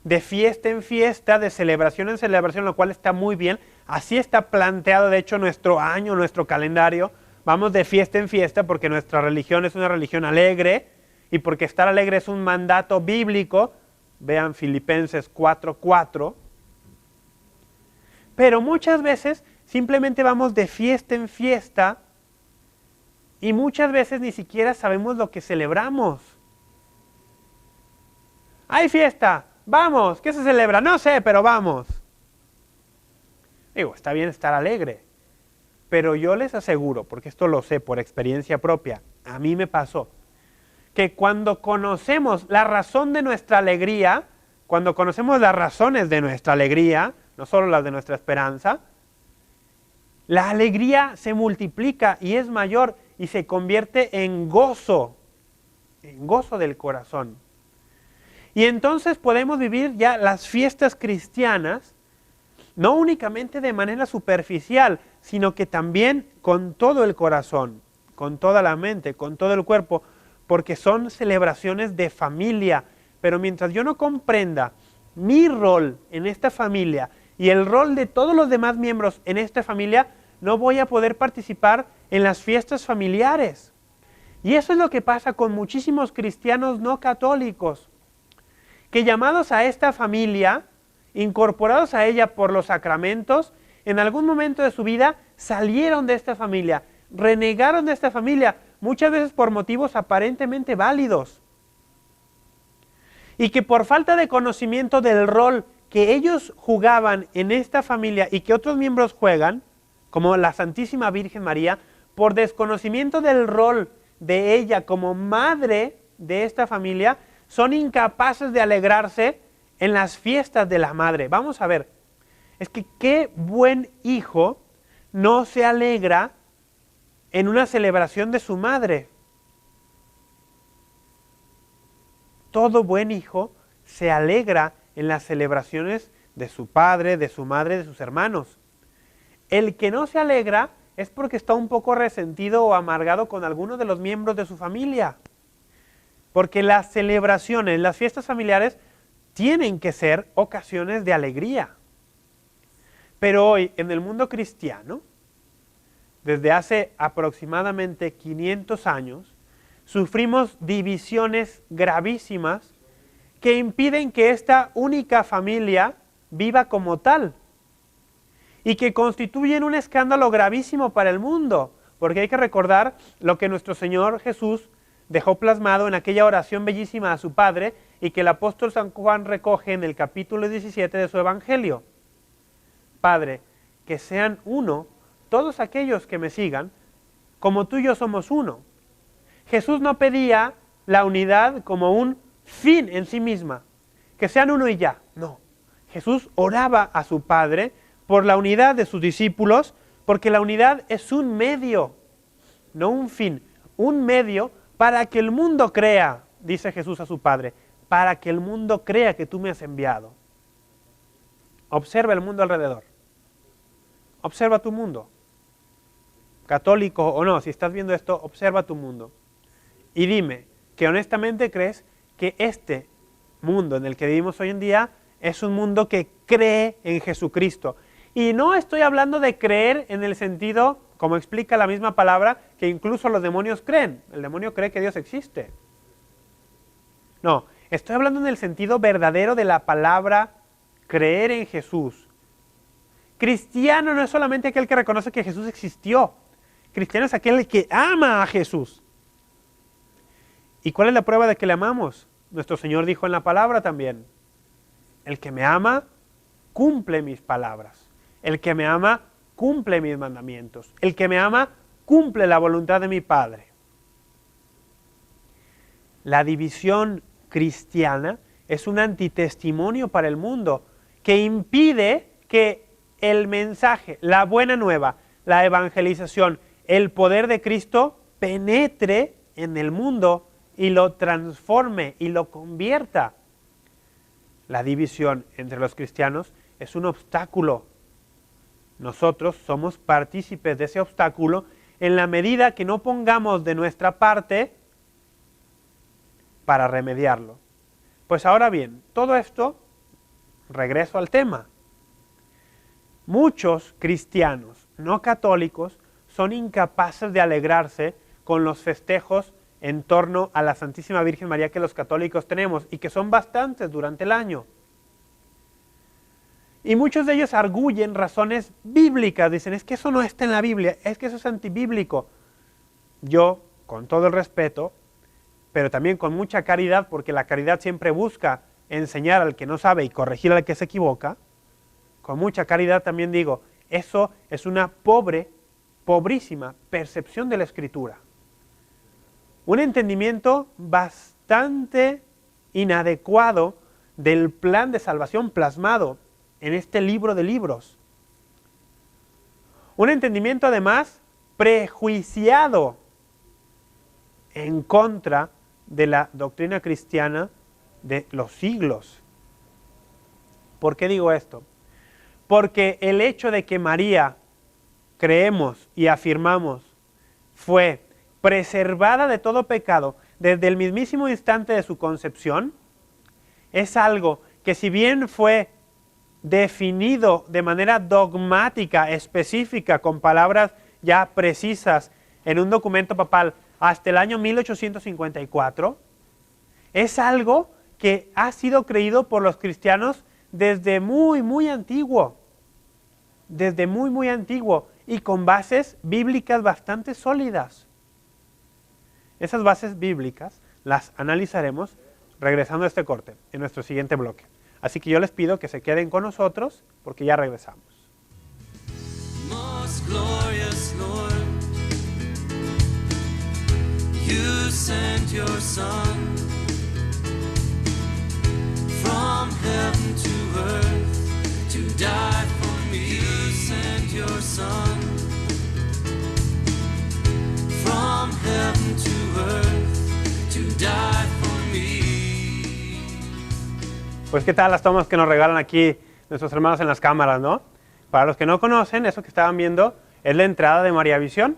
de fiesta en fiesta, de celebración en celebración, lo cual está muy bien. Así está planteado, de hecho, nuestro año, nuestro calendario. Vamos de fiesta en fiesta porque nuestra religión es una religión alegre y porque estar alegre es un mandato bíblico. Vean Filipenses 4:4. Pero muchas veces simplemente vamos de fiesta en fiesta y muchas veces ni siquiera sabemos lo que celebramos. ¡Hay fiesta! ¡Vamos! ¿Qué se celebra? No sé, pero vamos. Digo, está bien estar alegre, pero yo les aseguro, porque esto lo sé por experiencia propia, a mí me pasó, que cuando conocemos la razón de nuestra alegría, cuando conocemos las razones de nuestra alegría, no solo las de nuestra esperanza, la alegría se multiplica y es mayor y se convierte en gozo del corazón. Y entonces podemos vivir ya las fiestas cristianas, no únicamente de manera superficial, sino que también con todo el corazón, con toda la mente, con todo el cuerpo, porque son celebraciones de familia. Pero mientras yo no comprenda mi rol en esta familia y el rol de todos los demás miembros en esta familia, no voy a poder participar en las fiestas familiares. Y eso es lo que pasa con muchísimos cristianos no católicos, que llamados a esta familia, incorporados a ella por los sacramentos, en algún momento de su vida salieron de esta familia, renegaron de esta familia, muchas veces por motivos aparentemente válidos. Y que por falta de conocimiento del rol que ellos jugaban en esta familia y que otros miembros juegan, como la Santísima Virgen María, por desconocimiento del rol de ella como madre de esta familia son incapaces de alegrarse en las fiestas de la madre. Vamos a ver, es que qué buen hijo no se alegra en una celebración de su madre. Todo buen hijo se alegra en las celebraciones de su padre, de su madre, de sus hermanos. El que no se alegra es porque está un poco resentido o amargado con alguno de los miembros de su familia. Porque las celebraciones, las fiestas familiares, tienen que ser ocasiones de alegría. Pero hoy, en el mundo cristiano, desde hace aproximadamente 500 años, sufrimos divisiones gravísimas que impiden que esta única familia viva como tal y que constituyen un escándalo gravísimo para el mundo, porque hay que recordar lo que nuestro Señor Jesús dejó plasmado en aquella oración bellísima a su Padre y que el apóstol San Juan recoge en el capítulo 17 de su Evangelio. Padre, que sean uno todos aquellos que me sigan, como tú y yo somos uno. Jesús no pedía la unidad como un fin en sí misma, que sean uno y ya, no. Jesús oraba a su Padre por la unidad de sus discípulos, porque la unidad es un medio, no un fin, un medio para que el mundo crea, dice Jesús a su Padre, para que el mundo crea que tú me has enviado. Observa el mundo alrededor. Observa tu mundo. Católico o no, si estás viendo esto, observa tu mundo. Y dime que honestamente crees que este mundo en el que vivimos hoy en día es un mundo que cree en Jesucristo. Y no estoy hablando de creer en el sentido, como explica la misma palabra, que incluso los demonios creen. El demonio cree que Dios existe. No, estoy hablando en el sentido verdadero de la palabra creer en Jesús. Cristiano no es solamente aquel que reconoce que Jesús existió. Cristiano es aquel que ama a Jesús. ¿Y cuál es la prueba de que le amamos? Nuestro Señor dijo en la palabra también: el que me ama, cumple mis palabras. El que me ama, cumple mis mandamientos. El que me ama, cumple la voluntad de mi Padre. La división cristiana es un antitestimonio para el mundo que impide que el mensaje, la buena nueva, la evangelización, el poder de Cristo penetre en el mundo y lo transforme y lo convierta. La división entre los cristianos es un obstáculo. Nosotros somos partícipes de ese obstáculo en la medida que no pongamos de nuestra parte para remediarlo. Pues ahora bien, todo esto, regreso al tema. Muchos cristianos no católicos son incapaces de alegrarse con los festejos en torno a la Santísima Virgen María que los católicos tenemos y que son bastantes durante el año. Y muchos de ellos arguyen razones bíblicas, dicen, es que eso no está en la Biblia, es que eso es antibíblico. Yo, con todo el respeto, pero también con mucha caridad, porque la caridad siempre busca enseñar al que no sabe y corregir al que se equivoca, con mucha caridad también digo, eso es una pobrísima percepción de la Escritura. Un entendimiento bastante inadecuado del plan de salvación plasmado en este libro de libros. Un entendimiento además prejuiciado en contra de la doctrina cristiana de los siglos. ¿Por qué digo esto? Porque el hecho de que María, creemos y afirmamos, fue preservada de todo pecado desde el mismísimo instante de su concepción, es algo que si bien fue definido de manera dogmática, específica, con palabras ya precisas en un documento papal hasta el año 1854, es algo que ha sido creído por los cristianos desde muy antiguo, y con bases bíblicas bastante sólidas. Esas bases bíblicas las analizaremos regresando a este corte, en nuestro siguiente bloque. Así que yo les pido que se queden con nosotros, porque ya regresamos. Most glorious Lord, You sent your son from heaven to earth to die for me. You sent your son from heaven to earth to die for me. Pues qué tal las tomas que nos regalan aquí nuestros hermanos en las cámaras, ¿no? Para los que no conocen, eso que estaban viendo es la entrada de María Visión,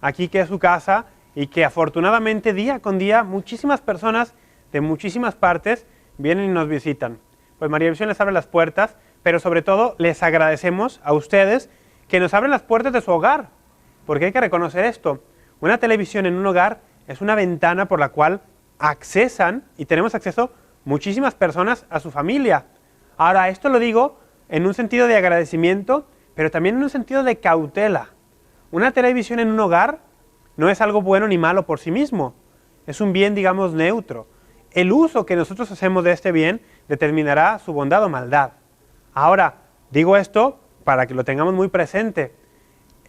aquí que es su casa y que afortunadamente día con día muchísimas personas de muchísimas partes vienen y nos visitan. Pues María Visión les abre las puertas, pero sobre todo les agradecemos a ustedes que nos abren las puertas de su hogar, porque hay que reconocer esto. Una televisión en un hogar es una ventana por la cual accesan y tenemos acceso muchísimas personas a su familia. Ahora, esto lo digo en un sentido de agradecimiento, pero también en un sentido de cautela. Una televisión en un hogar no es algo bueno ni malo por sí mismo, es un bien, digamos, neutro. El uso que nosotros hacemos de este bien determinará su bondad o maldad. Ahora, digo esto para que lo tengamos muy presente.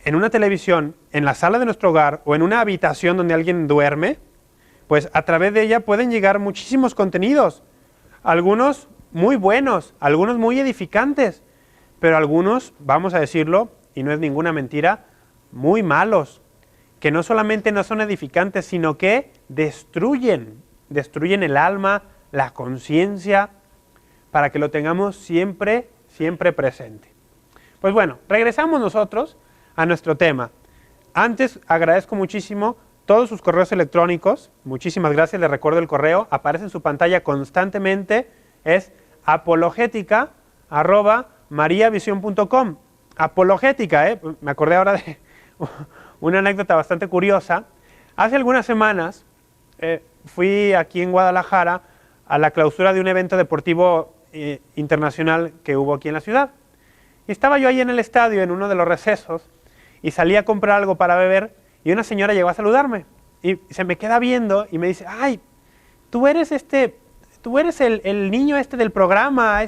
En una televisión, en la sala de nuestro hogar o en una habitación donde alguien duerme, pues a través de ella pueden llegar muchísimos contenidos, algunos muy buenos, algunos muy edificantes, pero algunos, vamos a decirlo, y no es ninguna mentira, muy malos, que no solamente no son edificantes, sino que destruyen el alma, la conciencia, para que lo tengamos siempre, siempre presente. Pues bueno, regresamos nosotros a nuestro tema. Antes agradezco muchísimo todos sus correos electrónicos, muchísimas gracias, les recuerdo el correo, aparece en su pantalla constantemente, es apologética@mariavision.com. Apologética, me acordé ahora de una anécdota bastante curiosa. Hace algunas semanas fui aquí en Guadalajara a la clausura de un evento deportivo internacional que hubo aquí en la ciudad. Y estaba yo ahí en el estadio, en uno de los recesos, y salí a comprar algo para beber, y una señora llegó a saludarme, y se me queda viendo, y me dice, ay, tú eres el niño del programa,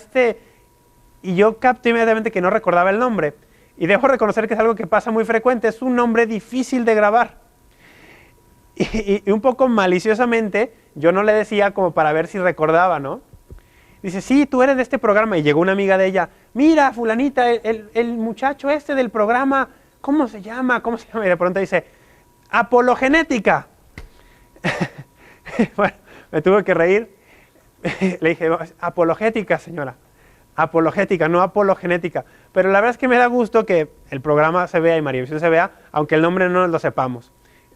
y yo capté inmediatamente que no recordaba el nombre, y debo reconocer que es algo que pasa muy frecuente, es un nombre difícil de grabar, y un poco maliciosamente, yo no le decía como para ver si recordaba, ¿no? Dice, sí, tú eres de este programa, y llegó una amiga de ella, mira, fulanita, el muchacho del programa, ¿cómo se llama? Y de pronto dice, apologenética. Bueno, me tuve que reír. Le dije, apologética, señora. Apologética, no apologenética. Pero la verdad es que me da gusto que el programa se vea y María Visión se vea, aunque el nombre no lo sepamos.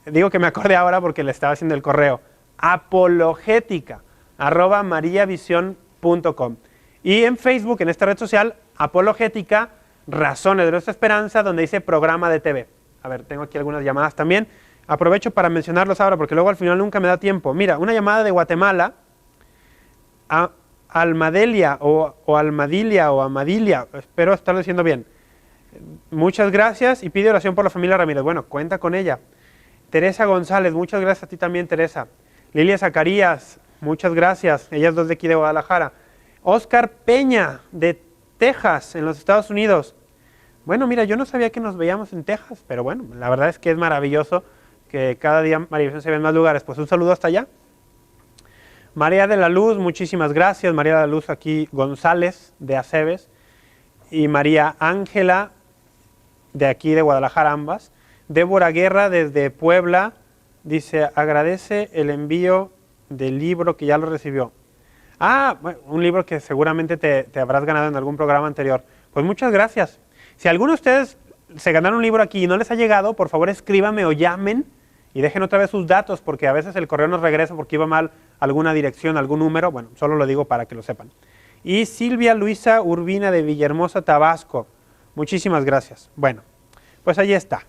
Digo que me acordé ahora porque le estaba haciendo el correo. apologética@mariavision.com. Y en Facebook, en esta red social, Apologética, Razones de Nuestra Esperanza, donde dice programa de TV. A ver, tengo aquí algunas llamadas también. Aprovecho para mencionarlos ahora, porque luego al final nunca me da tiempo. Mira, una llamada de Guatemala, a Almadelia o Almadilia o Amadilia, espero estarlo diciendo bien. Muchas gracias y pide oración por la familia Ramírez. Bueno, cuenta con ella. Teresa González, muchas gracias a ti también, Teresa. Lilia Zacarías, muchas gracias. Ellas dos de aquí de Guadalajara. Oscar Peña, de Texas, en los Estados Unidos. Bueno, mira, yo no sabía que nos veíamos en Texas, pero bueno, la verdad es que es maravilloso que cada día María Visión se ve en más lugares. Pues un saludo hasta allá. María de la Luz, muchísimas gracias. María de la Luz aquí, González, de Aceves. Y María Ángela, de aquí de Guadalajara, ambas. Débora Guerra, desde Puebla, dice, agradece el envío del libro que ya lo recibió. Ah, bueno, un libro que seguramente te habrás ganado en algún programa anterior. Pues muchas gracias. Si alguno de ustedes se ganaron un libro aquí y no les ha llegado, por favor escríbame o llamen y dejen otra vez sus datos, porque a veces el correo nos regresa porque iba mal alguna dirección, algún número. Bueno, solo lo digo para que lo sepan. Y Silvia Luisa Urbina, de Villahermosa, Tabasco. Muchísimas gracias. Bueno, pues ahí está.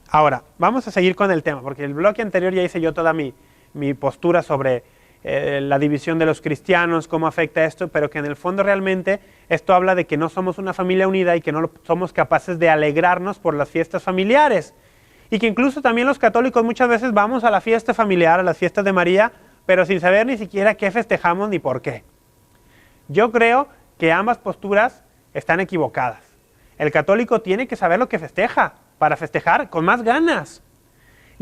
Ahora, vamos a seguir con el tema, porque el bloque anterior ya hice yo toda mi postura sobre la división de los cristianos, cómo afecta esto, pero que en el fondo realmente esto habla de que no somos una familia unida y que no somos capaces de alegrarnos por las fiestas familiares. Y que incluso también los católicos muchas veces vamos a la fiesta familiar, a las fiestas de María, pero sin saber ni siquiera qué festejamos ni por qué. Yo creo que ambas posturas están equivocadas. El católico tiene que saber lo que festeja, para festejar con más ganas.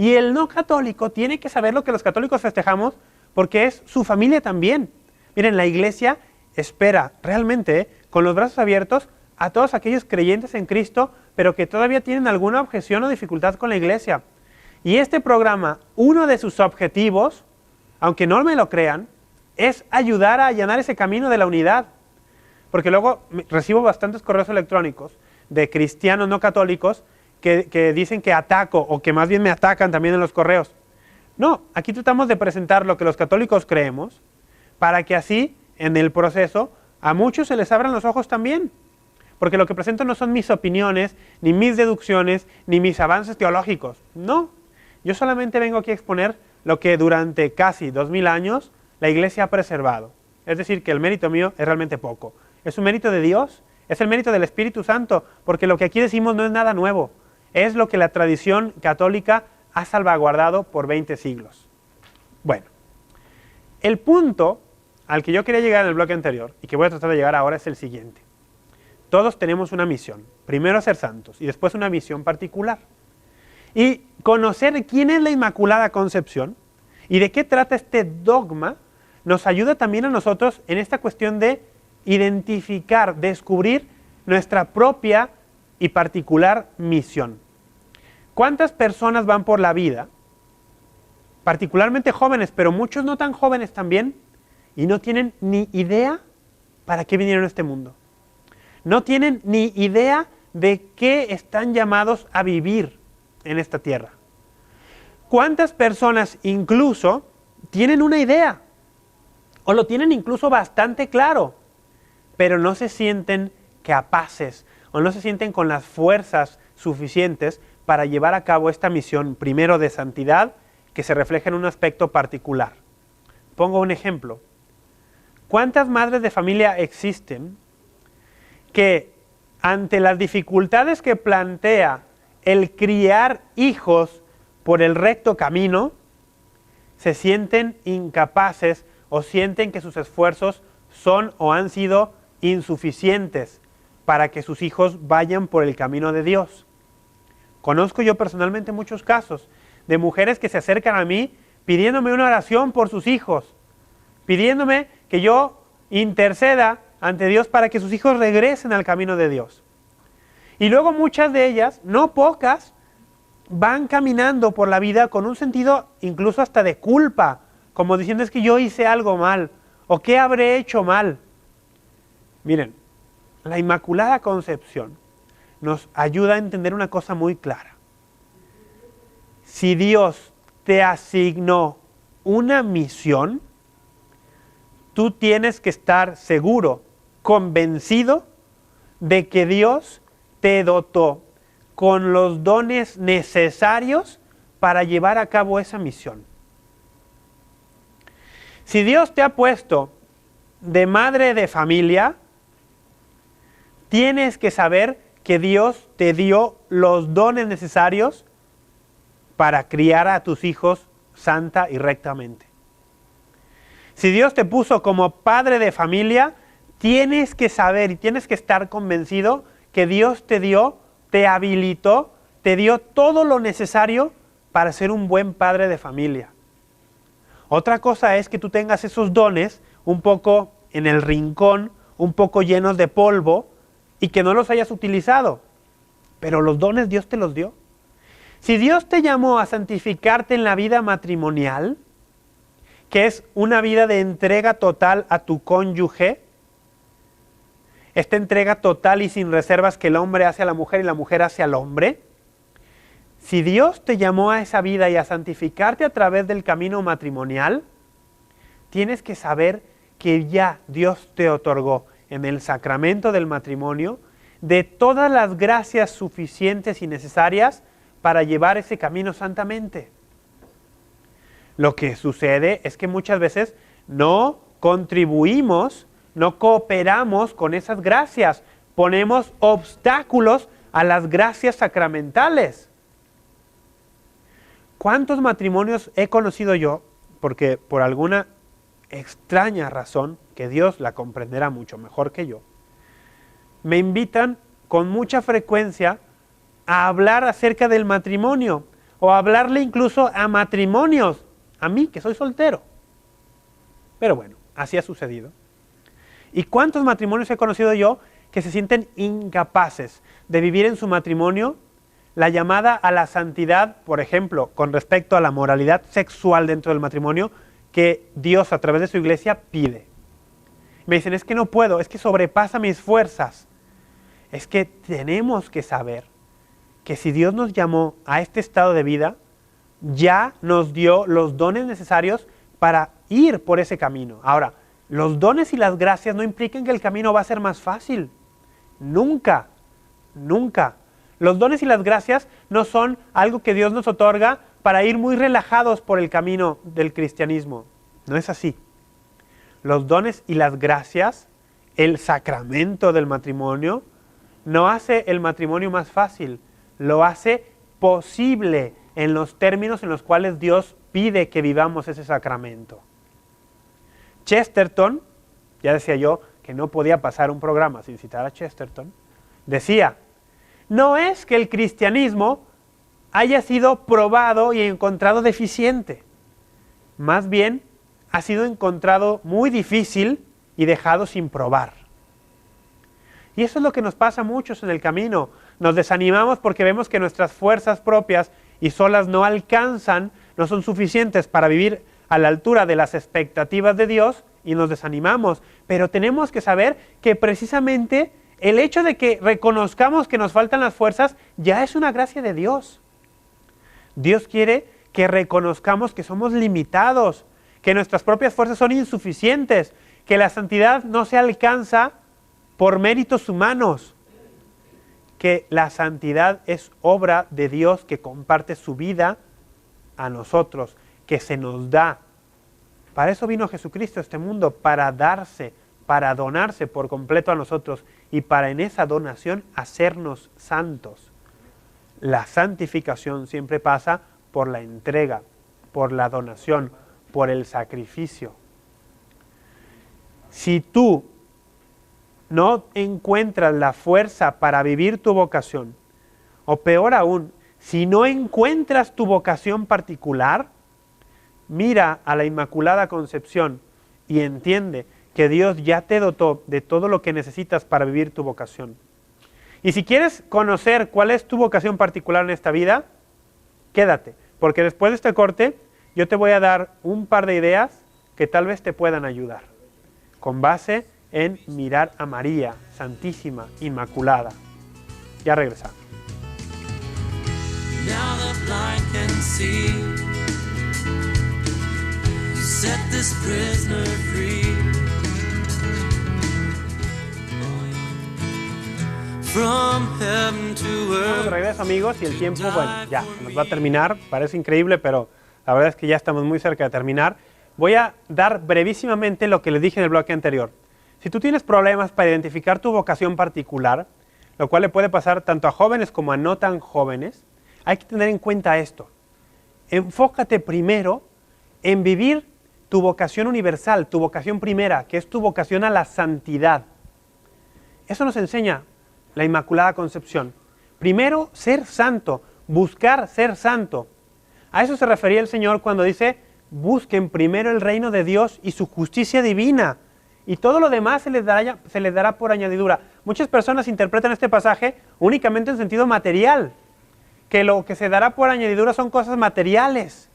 Y el no católico tiene que saber lo que los católicos festejamos porque es su familia también. Miren, la iglesia espera realmente con los brazos abiertos a todos aquellos creyentes en Cristo, pero que todavía tienen alguna objeción o dificultad con la iglesia. Y este programa, uno de sus objetivos, aunque no me lo crean, es ayudar a allanar ese camino de la unidad. Porque luego recibo bastantes correos electrónicos de cristianos no católicos que dicen que ataco, o que más bien me atacan también en los correos. No, aquí tratamos de presentar lo que los católicos creemos, para que así, en el proceso, a muchos se les abran los ojos también. Porque lo que presento no son mis opiniones, ni mis deducciones, ni mis avances teológicos. No, yo solamente vengo aquí a exponer lo que durante casi 2000 años la iglesia ha preservado. Es decir, que el mérito mío es realmente poco. Es un mérito de Dios, es el mérito del Espíritu Santo, porque lo que aquí decimos no es nada nuevo. Es lo que la tradición católica ha salvaguardado por 20 siglos. Bueno, el punto al que yo quería llegar en el bloque anterior, y que voy a tratar de llegar ahora, es el siguiente. Todos tenemos una misión. Primero ser santos, y después una misión particular. Y conocer quién es la Inmaculada Concepción, y de qué trata este dogma, nos ayuda también a nosotros en esta cuestión de identificar, descubrir nuestra propia y particular misión. ¿Cuántas personas van por la vida, particularmente jóvenes, pero muchos no tan jóvenes también, y no tienen ni idea para qué vinieron a este mundo? No tienen ni idea de qué están llamados a vivir en esta tierra. ¿Cuántas personas incluso tienen una idea? O lo tienen incluso bastante claro, pero no se sienten capaces o no se sienten con las fuerzas suficientes para llevar a cabo esta misión, primero de santidad, que se refleja en un aspecto particular. Pongo un ejemplo. ¿Cuántas madres de familia existen que ante las dificultades que plantea el criar hijos por el recto camino, se sienten incapaces o sienten que sus esfuerzos son o han sido insuficientes para que sus hijos vayan por el camino de Dios? Conozco yo personalmente muchos casos de mujeres que se acercan a mí pidiéndome una oración por sus hijos, pidiéndome que yo interceda ante Dios para que sus hijos regresen al camino de Dios. Y luego muchas de ellas, no pocas, van caminando por la vida con un sentido incluso hasta de culpa, como diciendo es que yo hice algo mal, o qué habré hecho mal. Miren, la Inmaculada Concepción nos ayuda a entender una cosa muy clara. Si Dios te asignó una misión, tú tienes que estar seguro, convencido de que Dios te dotó con los dones necesarios para llevar a cabo esa misión. Si Dios te ha puesto de madre de familia, tienes que saber que Dios te dio los dones necesarios para criar a tus hijos santa y rectamente. Si Dios te puso como padre de familia, tienes que saber y tienes que estar convencido que Dios te dio, te habilitó, te dio todo lo necesario para ser un buen padre de familia. Otra cosa es que tú tengas esos dones un poco en el rincón, un poco llenos de polvo y que no los hayas utilizado. Pero los dones Dios te los dio. Si Dios te llamó a santificarte en la vida matrimonial, que es una vida de entrega total a tu cónyuge, esta entrega total y sin reservas que el hombre hace a la mujer y la mujer hace al hombre, si Dios te llamó a esa vida y a santificarte a través del camino matrimonial, tienes que saber que ya Dios te otorgó en el sacramento del matrimonio de todas las gracias suficientes y necesarias para llevar ese camino santamente. Lo que sucede es que muchas veces no contribuimos, no cooperamos con esas gracias, ponemos obstáculos a las gracias sacramentales. ¿Cuántos matrimonios he conocido yo? Porque por alguna extraña razón, que Dios la comprenderá mucho mejor que yo, me invitan con mucha frecuencia a hablar acerca del matrimonio, o hablarle incluso a matrimonios, a mí que soy soltero. Pero bueno, así ha sucedido. ¿Y cuántos matrimonios he conocido yo que se sienten incapaces de vivir en su matrimonio la llamada a la santidad, por ejemplo, con respecto a la moralidad sexual dentro del matrimonio, que Dios a través de su iglesia pide? Me dicen, es que no puedo, es que sobrepasa mis fuerzas. Es que tenemos que saber que si Dios nos llamó a este estado de vida, ya nos dio los dones necesarios para ir por ese camino. Ahora, los dones y las gracias no implican que el camino va a ser más fácil. Nunca, nunca. Los dones y las gracias no son algo que Dios nos otorga para ir muy relajados por el camino del cristianismo. No es así. Los dones y las gracias, el sacramento del matrimonio, no hace el matrimonio más fácil, lo hace posible en los términos en los cuales Dios pide que vivamos ese sacramento. Chesterton, ya decía yo que no podía pasar un programa sin citar a Chesterton, decía, no es que el cristianismo haya sido probado y encontrado deficiente, más bien ha sido encontrado muy difícil y dejado sin probar. Y eso es lo que nos pasa a muchos en el camino. Nos desanimamos porque vemos que nuestras fuerzas propias y solas no alcanzan, no son suficientes para vivir a la altura de las expectativas de Dios y nos desanimamos. Pero tenemos que saber que precisamente el hecho de que reconozcamos que nos faltan las fuerzas ya es una gracia de Dios. Dios quiere que reconozcamos que somos limitados, que nuestras propias fuerzas son insuficientes, que la santidad no se alcanza por méritos humanos, que la santidad es obra de Dios que comparte su vida a nosotros, que se nos da. Para eso vino Jesucristo a este mundo, para darse, para donarse por completo a nosotros y para en esa donación hacernos santos. La santificación siempre pasa por la entrega, por la donación, por el sacrificio. Si tú no encuentras la fuerza para vivir tu vocación, o peor aún, si no encuentras tu vocación particular, mira a la Inmaculada Concepción y entiende que Dios ya te dotó de todo lo que necesitas para vivir tu vocación. Y si quieres conocer cuál es tu vocación particular en esta vida, quédate, porque después de este corte yo te voy a dar un par de ideas que tal vez te puedan ayudar, con base en mirar a María, Santísima, Inmaculada. Ya regresamos. Now the blind can see. You set this prisoner free. From heaven to Estamos de earth. regreso, amigos, y el tiempo, bueno, ya se nos va a terminar. Parece increíble, pero la verdad es que ya estamos muy cerca de terminar. Voy a dar brevísimamente lo que les dije en el bloque anterior. Si tú tienes problemas para identificar tu vocación particular, lo cual le puede pasar tanto a jóvenes como a no tan jóvenes, hay que tener en cuenta esto. Enfócate primero en vivir tu vocación universal, tu vocación primera, que es tu vocación a la santidad. Eso nos enseña la Inmaculada Concepción. Primero, ser santo, buscar ser santo. A eso se refería el Señor cuando dice, busquen primero el reino de Dios y su justicia divina, y todo lo demás se les dará por añadidura. Muchas personas interpretan este pasaje únicamente en sentido material, que lo que se dará por añadidura son cosas materiales,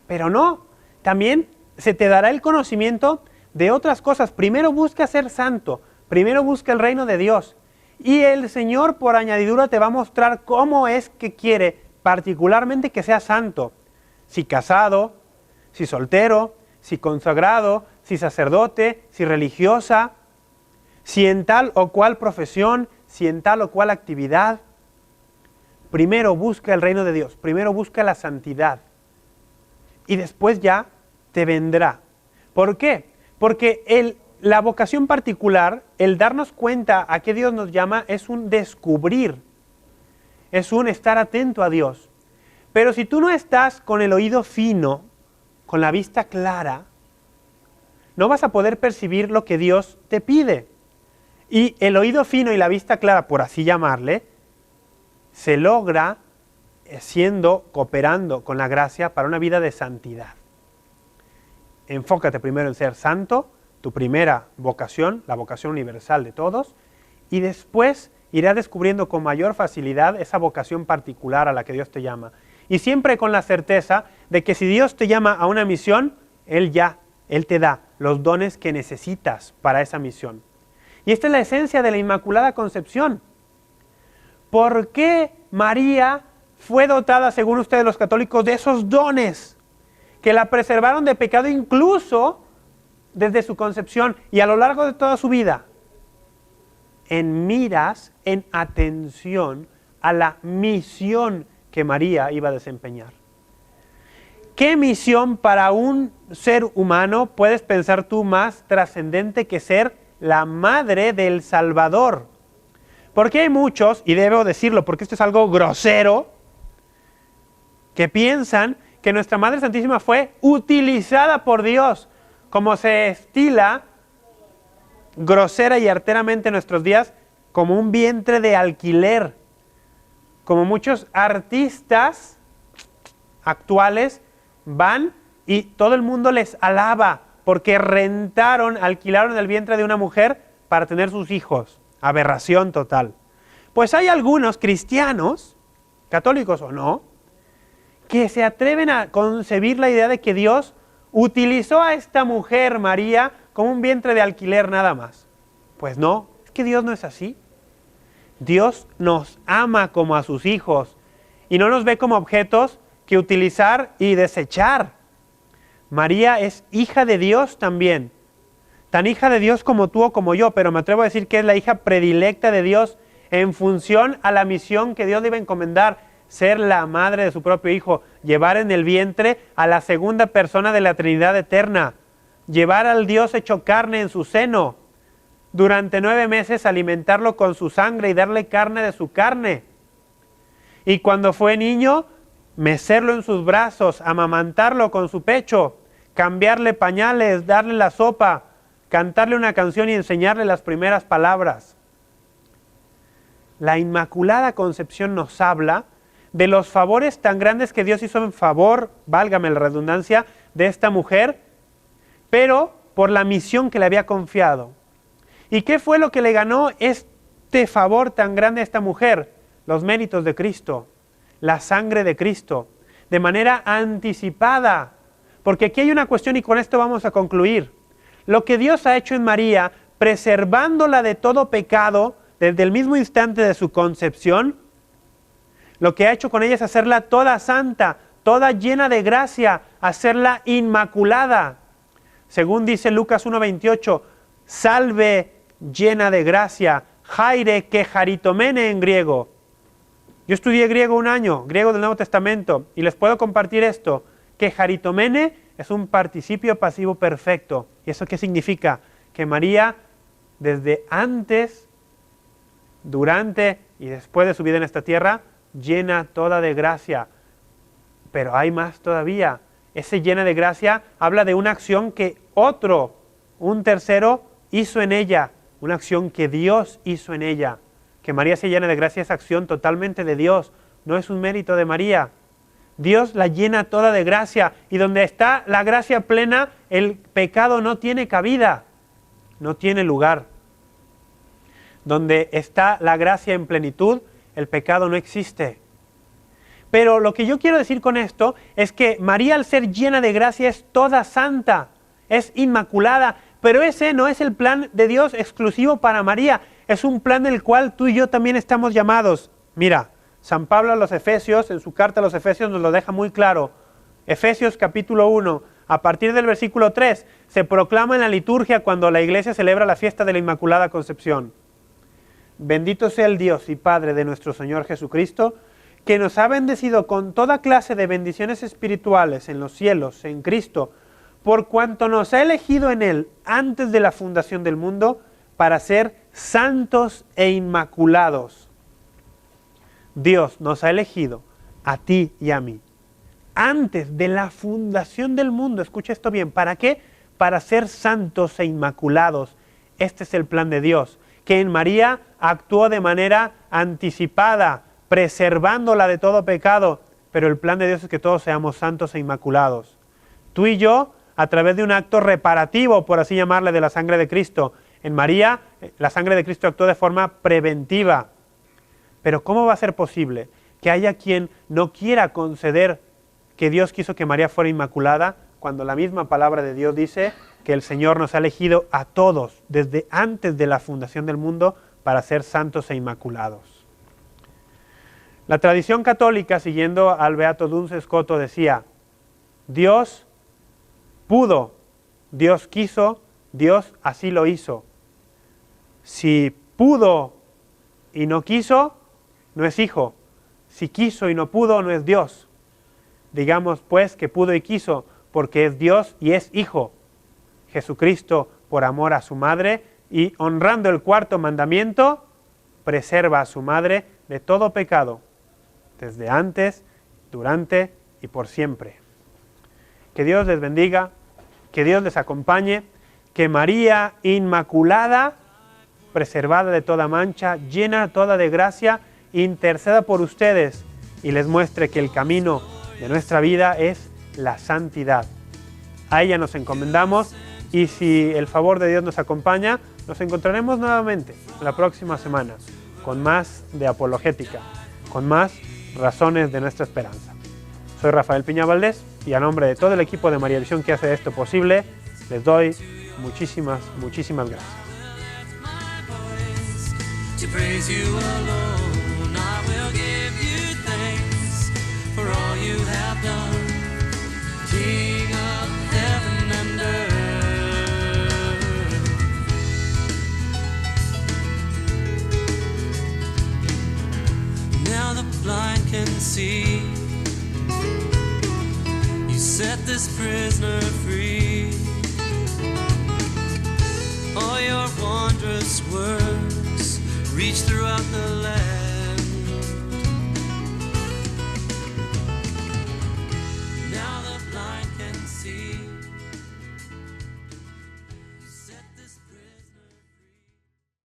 pero no, también se te dará el conocimiento de otras cosas. Primero busca ser santo, primero busca el reino de Dios, y el Señor por añadidura te va a mostrar cómo es que quiere particularmente que seas santo, si casado, si soltero, si consagrado, si sacerdote, si religiosa, si en tal o cual profesión, si en tal o cual actividad. Primero busca el reino de Dios, primero busca la santidad y después ya te vendrá. ¿Por qué? Porque la vocación particular, el darnos cuenta a qué Dios nos llama, es un descubrir, es un estar atento a Dios. Pero si tú no estás con el oído fino, con la vista clara, no vas a poder percibir lo que Dios te pide. Y el oído fino y la vista clara, por así llamarle, se logra cooperando con la gracia para una vida de santidad. Enfócate primero en ser santo, tu primera vocación, la vocación universal de todos, y después irás descubriendo con mayor facilidad esa vocación particular a la que Dios te llama. Y siempre con la certeza de que si Dios te llama a una misión, Él te da los dones que necesitas para esa misión. Y esta es la esencia de la Inmaculada Concepción. ¿Por qué María fue dotada, según ustedes los católicos, de esos dones que la preservaron de pecado incluso desde su concepción y a lo largo de toda su vida? En miras, en atención a la misión que María iba a desempeñar. ¿Qué misión para un ser humano puedes pensar tú más trascendente que ser la madre del Salvador? Porque hay muchos, y debo decirlo porque esto es algo grosero, que piensan que nuestra Madre Santísima fue utilizada por Dios, como se estila grosera y arteramente en nuestros días, como un vientre de alquiler. Como muchos artistas actuales van y todo el mundo les alaba porque alquilaron el vientre de una mujer para tener sus hijos. Aberración total. Pues hay algunos cristianos, católicos o no, que se atreven a concebir la idea de que Dios utilizó a esta mujer, María, como un vientre de alquiler nada más. Pues no, es que Dios no es así. Dios nos ama como a sus hijos y no nos ve como objetos que utilizar y desechar. María es hija de Dios también, tan hija de Dios como tú o como yo, pero me atrevo a decir que es la hija predilecta de Dios en función a la misión que Dios le iba a encomendar, ser la madre de su propio hijo, llevar en el vientre a la segunda persona de la Trinidad eterna, llevar al Dios hecho carne en su seno, durante 9 meses alimentarlo con su sangre y darle carne de su carne. Y cuando fue niño, mecerlo en sus brazos, amamantarlo con su pecho, cambiarle pañales, darle la sopa, cantarle una canción y enseñarle las primeras palabras. La Inmaculada Concepción nos habla de los favores tan grandes que Dios hizo en favor, válgame la redundancia, de esta mujer, pero por la misión que le había confiado. ¿Y qué fue lo que le ganó este favor tan grande a esta mujer? Los méritos de Cristo, la sangre de Cristo, de manera anticipada. Porque aquí hay una cuestión y con esto vamos a concluir. Lo que Dios ha hecho en María, preservándola de todo pecado, desde el mismo instante de su concepción, lo que ha hecho con ella es hacerla toda santa, toda llena de gracia, hacerla inmaculada. Según dice Lucas 1:28, salve llena de gracia, Jaire que jaritomene en griego. Yo estudié griego 1 año, griego del Nuevo Testamento, y les puedo compartir esto, que jaritomene es un participio pasivo perfecto. ¿Y eso qué significa? Que María, desde antes, durante y después de su vida en esta tierra, llena toda de gracia. Pero hay más todavía. Ese llena de gracia habla de una acción que un tercero, hizo en ella, una acción que Dios hizo en ella. Que María se llena de gracia es acción totalmente de Dios, no es un mérito de María. Dios la llena toda de gracia, y donde está la gracia plena, el pecado no tiene cabida, no tiene lugar. Donde está la gracia en plenitud, el pecado no existe. Pero lo que yo quiero decir con esto es que María, al ser llena de gracia, es toda santa, es inmaculada, pero ese no es el plan de Dios exclusivo para María, es un plan del cual tú y yo también estamos llamados. Mira, San Pablo a los Efesios, en su carta a los Efesios nos lo deja muy claro. Efesios capítulo 1, a partir del versículo 3, se proclama en la liturgia cuando la iglesia celebra la fiesta de la Inmaculada Concepción. Bendito sea el Dios y Padre de nuestro Señor Jesucristo, que nos ha bendecido con toda clase de bendiciones espirituales en los cielos, en Cristo, por cuanto nos ha elegido en Él antes de la fundación del mundo para ser santos e inmaculados. Dios nos ha elegido a ti y a mí antes de la fundación del mundo. Escucha esto bien. ¿Para qué? Para ser santos e inmaculados. Este es el plan de Dios, que en María actuó de manera anticipada, preservándola de todo pecado, pero el plan de Dios es que todos seamos santos e inmaculados. Tú y yo, a través de un acto reparativo, por así llamarle, de la sangre de Cristo. En María, la sangre de Cristo actuó de forma preventiva. Pero ¿cómo va a ser posible que haya quien no quiera conceder que Dios quiso que María fuera inmaculada, cuando la misma palabra de Dios dice que el Señor nos ha elegido a todos, desde antes de la fundación del mundo, para ser santos e inmaculados? La tradición católica, siguiendo al beato Duns Scoto, decía: Dios pudo, Dios quiso, Dios así lo hizo. Si pudo y no quiso, no es hijo. Si quiso y no pudo, no es Dios. Digamos pues que pudo y quiso, porque es Dios y es hijo. Jesucristo, por amor a su madre y honrando el cuarto mandamiento, preserva a su madre de todo pecado, desde antes, durante y por siempre. Que Dios les bendiga, que Dios les acompañe, que María Inmaculada, preservada de toda mancha, llena toda de gracia, interceda por ustedes y les muestre que el camino de nuestra vida es la santidad. A ella nos encomendamos y si el favor de Dios nos acompaña, nos encontraremos nuevamente la próxima semana con más de apologética, con más razones de nuestra esperanza. Soy Rafael Piña Valdés y a nombre de todo el equipo de María Visión que hace esto posible, les doy muchísimas gracias. To praise you alone, I will give you thanks for all you have done, King of heaven and earth. Now the blind can see, you set this prisoner free. All your wondrous words reach throughout the land.